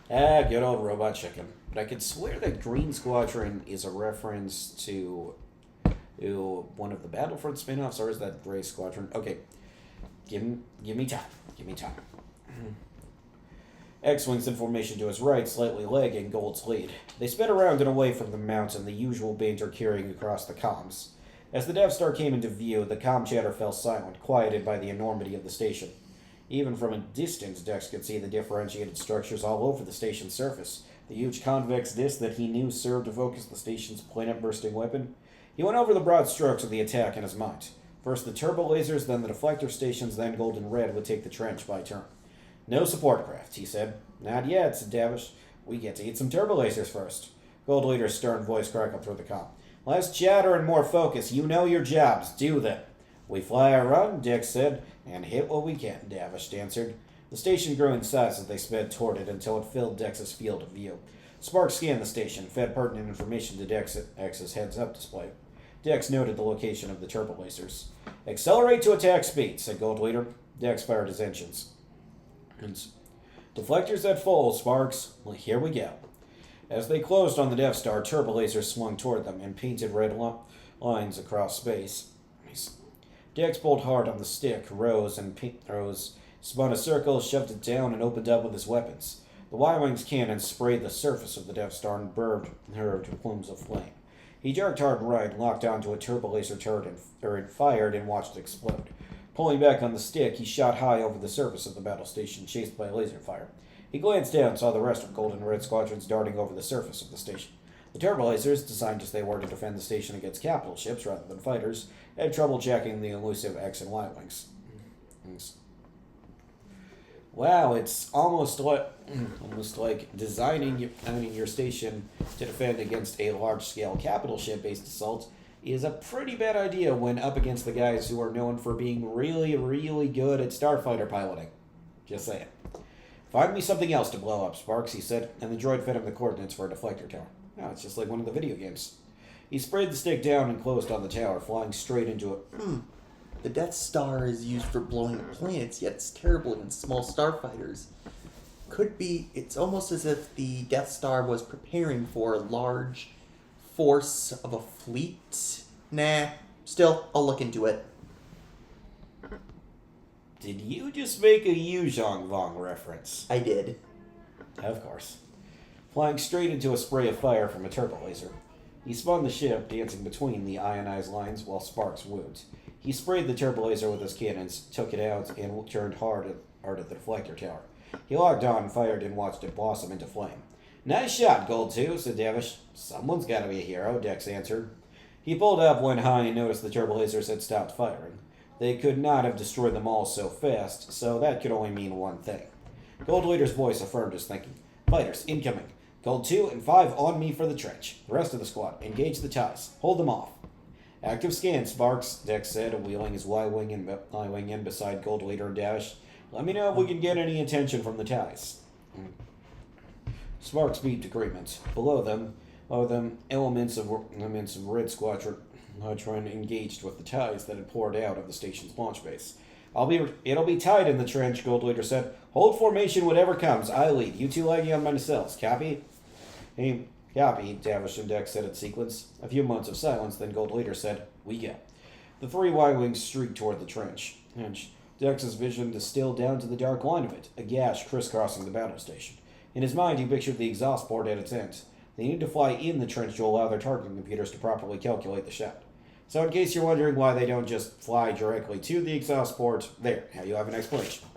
Good old robot chicken. But I could swear that Green Squadron is a reference to one of the Battlefront spin-offs, or is that Gray Squadron? Okay, give me time. Give me time. X-Wings in formation to his right, slightly lagging Gold's lead. They sped around and away from the mountain, the usual banter carrying across the comms. As the Death Star came into view, the comm chatter fell silent, quieted by the enormity of the station. Even from a distance, Dex could see the differentiated structures all over the station's surface. The huge convex disc that he knew served to focus the station's planet-bursting weapon. He went over the broad strokes of the attack in his mind. First the turbo lasers, then the deflector stations, then Golden Red would take the trench by turn. No support craft, he said. Not yet, said Davish. We get to eat some turbo lasers first. Gold Leader's stern voice crackled through the comm. Less chatter and more focus. You know your jobs. Do them. We fly or run, Dick said, and hit what we can, Davish answered. The station grew in size as they sped toward it until it filled Dex's field of view. Sparks scanned the station, fed pertinent information to Dex's heads-up display. Dex noted the location of the turbo lasers. Accelerate to attack speed, said Gold Leader. Dex fired his engines. Deflectors at full, Sparks. Well, here we go. As they closed on the Death Star, turbo lasers swung toward them and painted red lines across space. Dex pulled hard on the stick, rose, spun a circle, shoved it down, and opened up with his weapons. The Y-Wing's cannon sprayed the surface of the Death Star and burned her to plumes of flame. He jerked hard right, locked onto a turbo laser turret, and fired and watched it explode. Pulling back on the stick, he shot high over the surface of the battle station, chased by laser fire. He glanced down and saw the rest of Golden Red squadrons darting over the surface of the station. The turbo lasers, designed as they were to defend the station against capital ships rather than fighters, had trouble jacking the elusive X and Y wings. Wow, it's almost like designing your station to defend against a large-scale capital ship-based assault is a pretty bad idea when up against the guys who are known for being really, really good at starfighter piloting. Just saying. Find me something else to blow up, Sparks, he said, and the droid fed him the coordinates for a deflector tower. Oh, it's just like one of the video games. He sprayed the stick down and closed on the tower, flying straight into it. The Death Star is used for blowing up planets, yet it's terrible against small starfighters. Could be, it's almost as if the Death Star was preparing for a large force of a fleet. Nah, Still, I'll look into it. Did you just make a Yu Zhongvong reference? I did. Of course. Flying straight into a spray of fire from a turbo laser. He spun the ship, dancing between the ionized lines while sparks wooed. He sprayed the turbo laser with his cannons, took it out, and turned hard at the deflector tower. He locked on, fired, and watched it blossom into flame. "Nice shot, Gold 2," said Davish. "Someone's got to be a hero," Dex answered. He pulled up, went high, and noticed the turbo lasers had stopped firing. They could not have destroyed them all so fast, so that could only mean one thing. Gold Leader's voice affirmed his thinking. "Fighters, incoming. Gold 2 and 5 on me for the trench. The rest of the squad, engage the ties. Hold them off." "Active scan, Sparks," Dex said, wheeling his Y-wing in beside Gold Leader and Dash. "Let me know if we can get any attention from the ties." Sparks beeped agreement. Below them, elements of Red Squadron engaged with the ties that had poured out of the station's launch base. It'll be tight in the trench," Gold Leader said. "Hold formation whatever comes. I lead. You two lagging on my nacelles. Copy?" "Hey, copy," Davish and Dex said in sequence. A few moments of silence, then Gold Leader said, "We go." The three Y-wings streaked toward the trench. Dex's vision distilled down to the dark line of it, a gash crisscrossing the battle station. In his mind, he pictured the exhaust port at its end. They needed to fly in the trench to allow their targeting computers to properly calculate the shot. So in case you're wondering why they don't just fly directly to the exhaust port, there, now you have an explanation.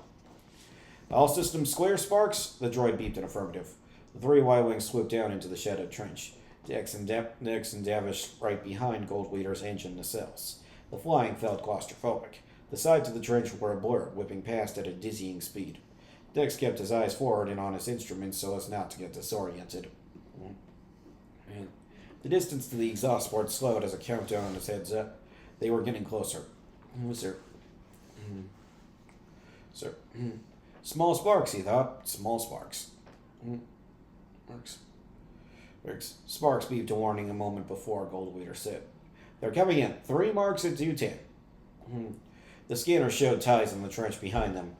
"All systems square, Sparks?" The droid beeped in affirmative. The three Y-wings swooped down into the shadowed trench. Dex and Davish right behind Gold Leader's engine nacelles. The flying felt claustrophobic. The sides of the trench were a blur, whipping past at a dizzying speed. Dex kept his eyes forward and on his instruments so as not to get disoriented. The distance to the exhaust port slowed as a countdown on his heads up. They were getting closer. Sir. Small sparks, he thought. Small sparks. Sparks beeped a warning a moment before, Gold Leader said. "They're coming in. 3 marks at 210. The scanner showed ties in the trench behind them.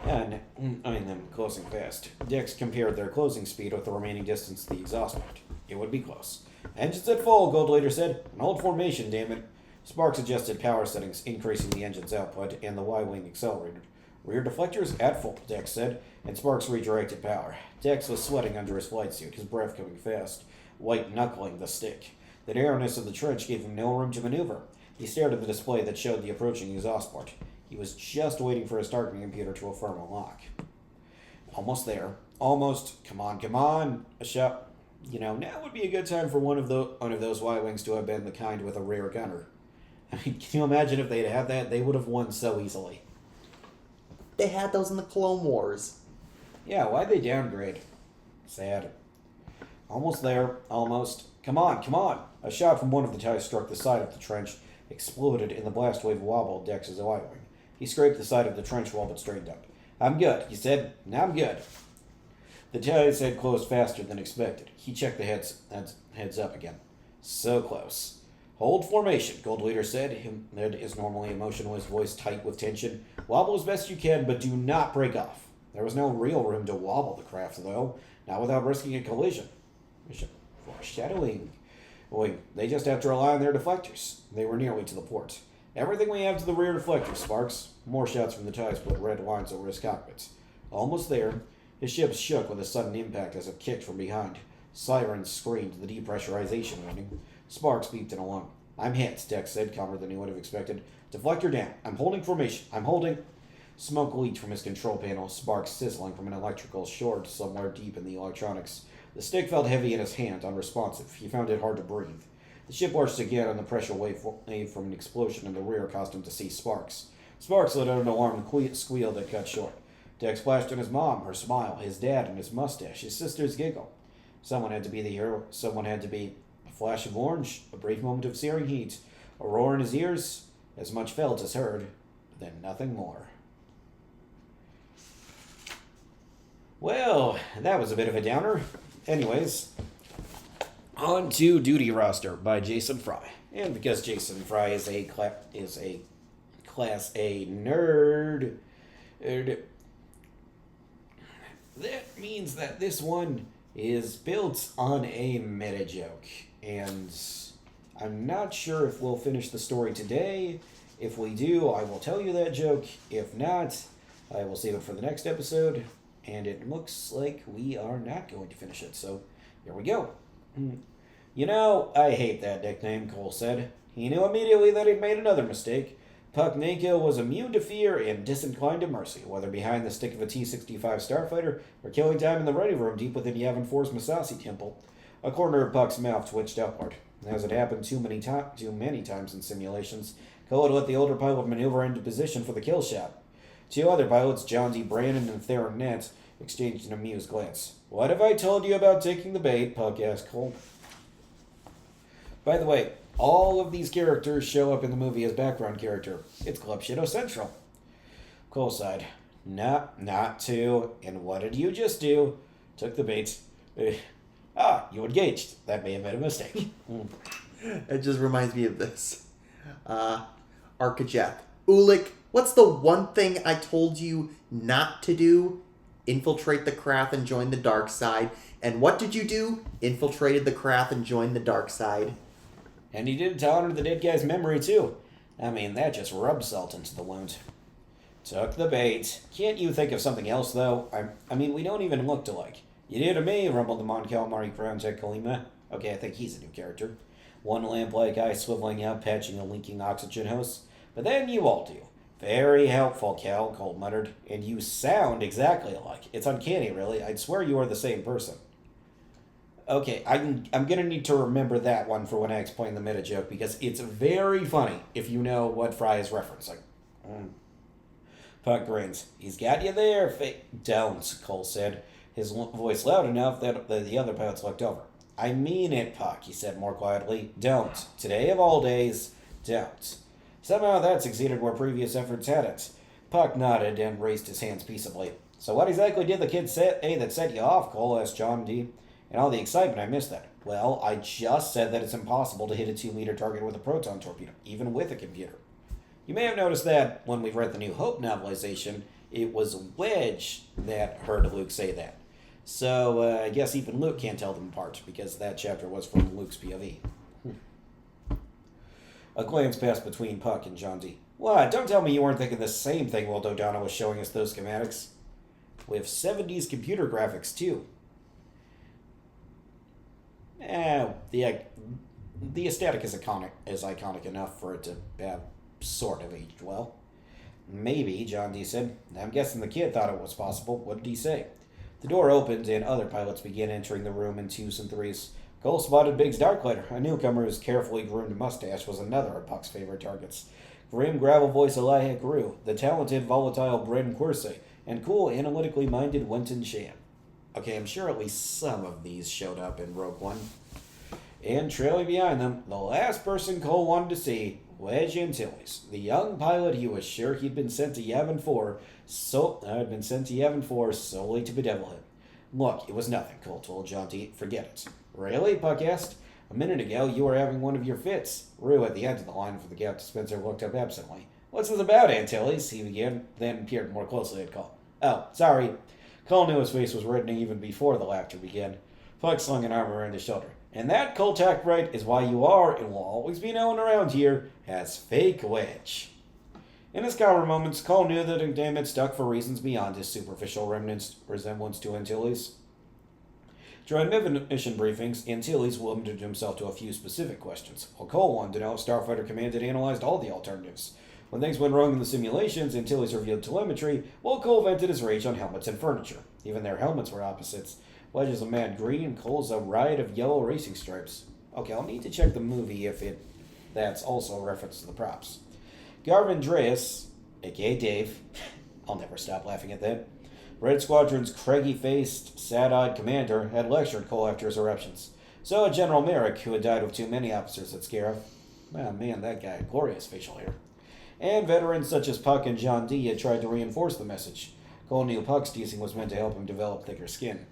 And closing fast. Dex compared their closing speed with the remaining distance to the exhaust port. It would be close. "Engines at full," Gold Leader said. "And hold formation, damn it." Sparks adjusted power settings, increasing the engine's output, and the Y-wing accelerated. "Rear deflectors at full," Dex said, and Sparks redirected power. Dex was sweating under his flight suit, his breath coming fast, white-knuckling the stick. The narrowness of the trench gave him no room to maneuver. He stared at the display that showed the approaching exhaust port. He was just waiting for his targeting computer to affirm a lock. Almost there. Almost. Come on. A shot. Now would be a good time for one of those Y-wings to have been the kind with a rear gunner. I mean, can you imagine if they'd had that? They would have won so easily. They had those in the Clone Wars. Yeah, why'd they downgrade? Sad. Almost there. Almost. Come on. A shot from one of the ties struck the side of the trench, exploded in the blast wave wobbled Dex's Y-wing. He scraped the side of the trench wall but straightened up. "I'm good," he said. "I'm good." The ties had closed faster than expected. He checked the heads up again. So close. "Hold formation," Gold Leader said, his normally emotionless voice tight with tension. "Wobble as best you can, but do not break off." There was no real room to wobble the craft, though, not without risking a collision. Foreshadowing. They just have to rely on their deflectors. They were nearly to the port. "Everything we have to the rear deflector, Sparks." More shots from the ties put red lines over his cockpits. Almost there. His ship shook with a sudden impact as it kicked from behind. Sirens screamed the depressurization warning. Sparks beeped in alarm. "I'm hit," Dex said, calmer than he would have expected. "Deflector down. I'm holding formation. I'm holding." Smoke leaked from his control panel, sparks sizzling from an electrical short somewhere deep in the electronics. The stick felt heavy in his hand, unresponsive. He found it hard to breathe. The ship lurched again, and the pressure wave from an explosion in the rear caused him to see Sparks. Sparks let out an alarmed squeal that cut short. Dex flashed on his mom, her smile, his dad, and his mustache, his sister's giggle. Someone had to be the hero. Someone had to be. A flash of orange, a brief moment of searing heat, a roar in his ears, as much felt as heard, then nothing more. Well, that was a bit of a downer. Anyways, on to Duty Roster by Jason Fry. And because Jason Fry is a Class A nerd, that means that this one is built on a meta joke. And I'm not sure if we'll finish the story today. If we do, I will tell you that joke. If not, I will save it for the next episode. And it looks like we are not going to finish it, so here we go. You know, I hate that nickname, Cole said. He knew immediately that he'd made another mistake. Puck Nakil was immune to fear and disinclined to mercy, whether behind the stick of a T-65 starfighter or killing time in the ready room deep within Yavin 4's Masasi temple. A corner of Puck's mouth twitched upward. As it happened too many times in simulations, Cole had let the older pilot maneuver into position for the kill shot. Two other pilots, John D. Brandon and Theron Nance, exchanged an amused glance. What have I told you about taking the bait? Puck asked Cole. By the way, all of these characters show up in the movie as background character. It's Club Shadow Central. Cole sighed. Not to. And what did you just do? Took the bait. You engaged. That may have been a mistake. It just reminds me of this. Arkajath. Ulik, what's the one thing I told you not to do? Infiltrate the Krath and join the dark side. And what did you do? Infiltrated the Krath and joined the dark side. And he did honor the dead guy's memory, too. I mean, that just rubbed salt into the wound. Took the bait. Can't you think of something else, though? I mean, we don't even look alike. You do to me, rumbled the Mon Calamari Crownjack Kalima. Okay, I think he's a new character. One lamp-like eye swiveling out, patching a leaking oxygen hose. But then you all do. Very helpful, Cal, Cole muttered. And you sound exactly alike. It's uncanny, really. I'd swear you are the same person. Okay, I'm gonna need to remember that one for when I explain the meta joke, because it's very funny if you know what Fry is referencing. Puck grins. He's got you there, Don't, Cole said, his voice loud enough that the other pilots looked over. I mean it, Puck, he said more quietly. Don't. Today of all days, don't. Somehow that succeeded where previous efforts hadn't. Puck nodded and raised his hands peaceably. So what exactly did the kid say that set you off, Cole asked John D. In all the excitement, I missed that. Well, I just said that it's impossible to hit a 2-meter target with a proton torpedo, even with a computer. You may have noticed that when we read the New Hope novelization, it was Wedge that heard Luke say that. So I guess even Luke can't tell them apart, because that chapter was from Luke's POV. A glance passed between Puck and John D. What? Don't tell me you weren't thinking the same thing while Dodonna was showing us those schematics. With 70s computer graphics, too. The aesthetic is iconic enough for it to have sort of aged well. Maybe, John D. said. I'm guessing the kid thought it was possible. What did he say? The door opened and other pilots began entering the room in 2s and 3s. Cole spotted Biggs Darklighter, a newcomer whose carefully groomed mustache was another of Puck's favorite targets. Grim gravel voice Elijah Grew, the talented, volatile Bren Quirce, and cool, analytically minded Wenton Shan. Okay, I'm sure at least some of these showed up in Rogue One. And trailing behind them, the last person Cole wanted to see, Wedge Antilles, the young pilot he was sure he'd been sent to Yavin 4, solely to bedevil him. Look, it was nothing, Cole told John T. Forget it. Really? Puck asked. A minute ago, you were having one of your fits. Rue, at the end of the line for the Captain Spencer, looked up absently. What's this about, Antilles? He began, then peered more closely at Cole. Oh, sorry. Cole knew his face was reddening even before the laughter began. Puck slung an arm around his shoulder. And that, Col Takbright, is why you are, and will always be known around here, as Fake Wedge. In his calmer moments, Cole knew that Dame had stuck for reasons beyond his superficial resemblance to Antilles. During mission briefings, Antilles limited himself to a few specific questions, while Cole wanted to know if Starfighter Command had analyzed all the alternatives. When things went wrong in the simulations, Antilles revealed telemetry, while Cole vented his rage on helmets and furniture. Even their helmets were opposites. Wedge is a mad green, and Cole's a riot of yellow racing stripes. Okay, I'll need to check the movie if that's also a reference to the props. Garvin Dreas, a.k.a. Dave, I'll never stop laughing at that, Red Squadron's craggy-faced, sad-eyed commander, had lectured Cole after his eruptions. So had General Merrick, who had died with too many officers at Scarif. Oh, man, that guy had glorious facial hair. And veterans such as Puck and John D. had tried to reinforce the message. Cole knew Puck's teasing was meant to help him develop thicker skin.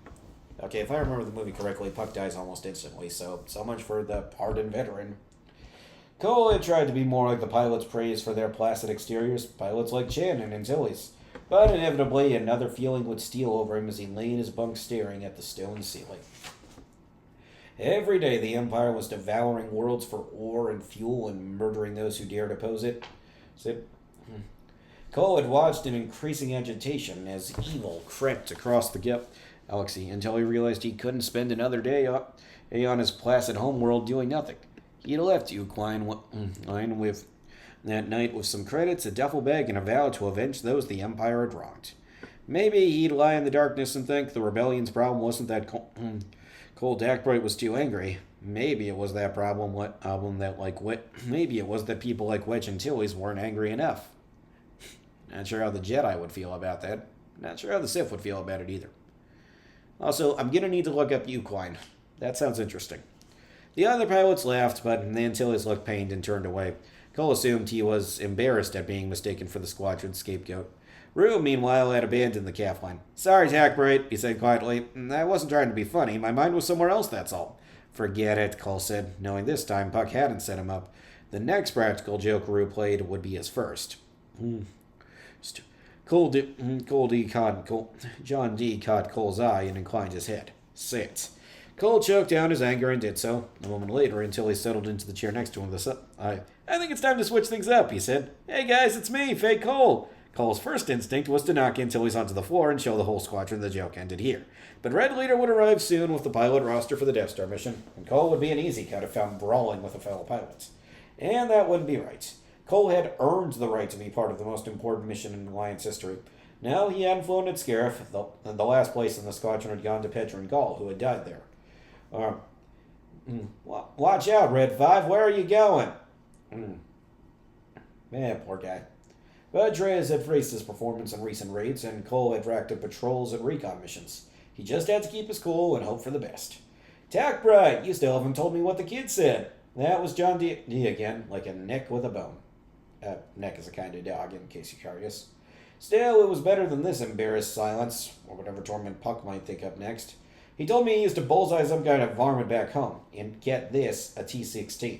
Okay, if I remember the movie correctly, Puck dies almost instantly, so much for the hardened veteran. Cole had tried to be more like the pilots praised for their placid exteriors, pilots like Chan and Antilles. But inevitably, another feeling would steal over him as he lay in his bunk staring at the stone ceiling. Every day the Empire was devouring worlds for ore and fuel and murdering those who dared oppose it. Cole had watched in increasing agitation as evil crept across the galaxy until he realized he couldn't spend another day on his placid homeworld doing nothing. He had left Eucline with that night with some credits, a duffel bag, and a vow to avenge those the Empire had wronged. Maybe he'd lie in the darkness and think the rebellion's problem wasn't that Col Takbright was too angry. Maybe it was that maybe it was that people like Wedge and Tilly's weren't angry enough. Not sure how the Jedi would feel about that. Not sure how the Sith would feel about it either. Also, I'm gonna need to look up Eucline. That sounds interesting. The other pilots laughed, but the Antilles looked pained and turned away. Cole assumed he was embarrassed at being mistaken for the squadron's scapegoat. Rue, meanwhile, had abandoned the calf line. Sorry, Takbright, he said quietly. I wasn't trying to be funny. My mind was somewhere else, that's all. Forget it, Cole said, knowing this time Puck hadn't set him up. The next practical joke Rue played would be his first. John D. caught Cole's eye and inclined his head. Sit. Cole choked down his anger and did so. A moment later, until he settled into the chair next to him. I think it's time to switch things up, he said. Hey guys, it's me, Fake Cole. Cole's first instinct was to knock Antilles onto the floor and show the whole squadron the joke ended here. But Red Leader would arrive soon with the pilot roster for the Death Star mission, and Cole would be an easy cut if found brawling with a fellow pilot. And that wouldn't be right. Cole had earned the right to be part of the most important mission in Alliance history. Now he hadn't flown at Scarif. The last place in the squadron had gone to Petra and Gaul, who had died there. Watch out, Red 5. Where are you going? Man, poor guy. But Dreas had praised his performance in recent raids, and Cole had racked up patrols and recon missions. He just had to keep his cool and hope for the best. Takbright, you still haven't told me what the kid said. That was John D again, like a neck with a bone. Neck is a kind of dog, in case you're curious. Still, it was better than this embarrassed silence, or whatever torment Puck might think up next. He told me he used to bullseye some kind of varmint back home, and get this, a T-16.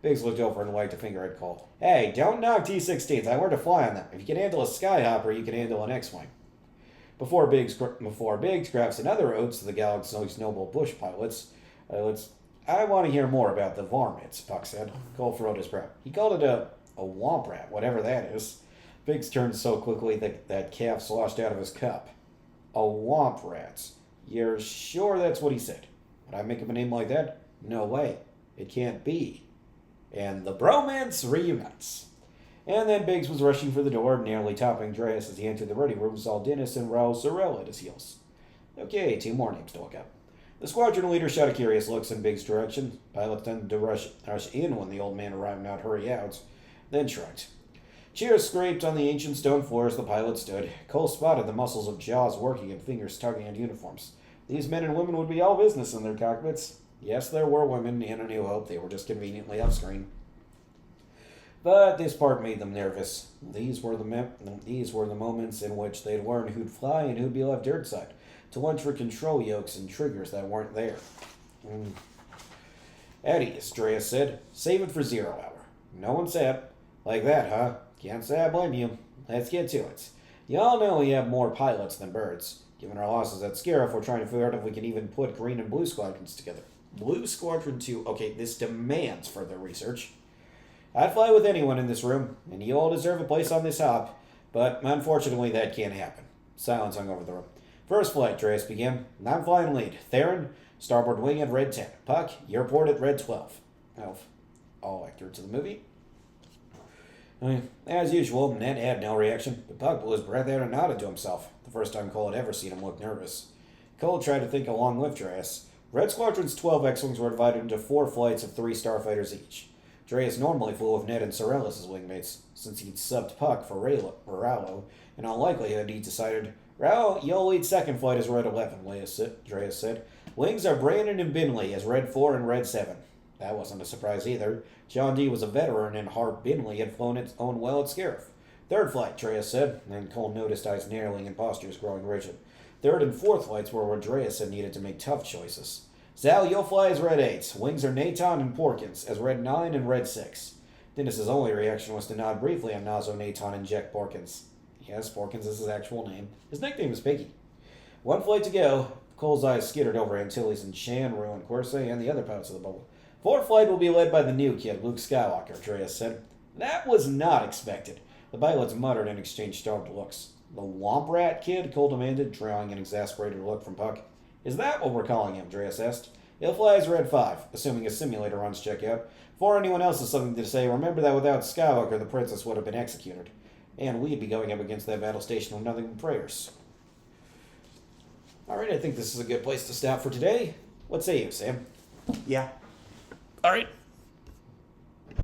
Biggs looked over and wagged a finger at Cole. Hey, don't knock T-16s. I learned to fly on them. If you can handle a Skyhopper, you can handle an X-Wing. Before Biggs grabs another ode to the galaxy's noble bush pilots, I want to hear more about the varmints, Puck said. Cole furrowed his brow. He called it a womp rat, whatever that is. Biggs turned so quickly that calf sloshed out of his cup. A womp rat. You're sure that's what he said? Would I make up a name like that? No way. It can't be. And the bromance reunites. And then Biggs was rushing for the door, nearly toppling Dreas as he entered the ready room, saw Dennis and Raul Sorel at his heels. Okay, 2 more names to look up. The squadron leader shot curious looks in Biggs' direction. Pilots tended to rush in when the old man arrived, not hurry out, then shrugged. Cheers scraped on the ancient stone floor as the pilot stood. Cole spotted the muscles of jaws working and fingers tugging at uniforms. These men and women would be all business in their cockpits. Yes, there were women in A New Hope. They were just conveniently off-screen. But this part made them nervous. These were the moments in which they'd learn who'd fly and who'd be left airside, to lunch for control yokes and triggers that weren't there. Eddie, Dreas said, save it for 0 hour. No one said, like that, huh? Can't say I blame you. Let's get to it. Y'all know we have more pilots than birds. Given our losses at Scarif, we're trying to figure out if we can even put green and blue squadrons together. Blue Squadron 2. Okay, this demands further research. I'd fly with anyone in this room, and you all deserve a place on this hop, but unfortunately that can't happen. Silence hung over the room. First flight, Dreas began. I'm flying lead. Theron, starboard wing at red 10. Puck, your port at red 12. All actors to the movie. As usual, Ned had no reaction, but Puck blew his breath out and nodded to himself, the first time Cole had ever seen him look nervous. Cole tried to think along with Dreas. Red Squadron's 12 X-Wings were divided into 4 flights of 3 starfighters each. Dreas normally flew with Ned and Sorel as his wingmates, since he'd subbed Puck for Rallo, and on likelihood he decided, Rallo, you'll lead second flight as Red 11, Dreas said. Wings are Brandon and Binley as Red 4 and Red 7. That wasn't a surprise either. John D. was a veteran, and Hart Binley had flown its own well at Scarif. Third flight, Dreas said, and Cole noticed eyes narrowing and postures growing rigid. Third and fourth flights were where Dreas had needed to make tough choices. Zal, you'll fly as Red 8. Wings are Naton and Porkins as Red 9 and Red 6. Dennis's only reaction was to nod briefly on Nazo, Naton, and Jack Porkins. Yes, Porkins is his actual name. His nickname is Piggy. 1 flight to go. Cole's eyes skittered over Antilles and Shan, Ruin, Corsair, and the other pilots of the bubble. Fort Flight will be led by the new kid, Luke Skywalker, Dreas said. That was not expected. The pilots muttered and exchanged startled looks. The Womp Rat kid? Cole demanded, drawing an exasperated look from Puck. Is that what we're calling him? Dreas asked. He'll fly as Red 5, assuming his simulator runs check out. Before anyone else has something to say, remember that without Skywalker, the princess would have been executed. And we'd be going up against that battle station with nothing but prayers. Alright, I think this is a good place to stop for today. What say you, Sam? Yeah. Alright.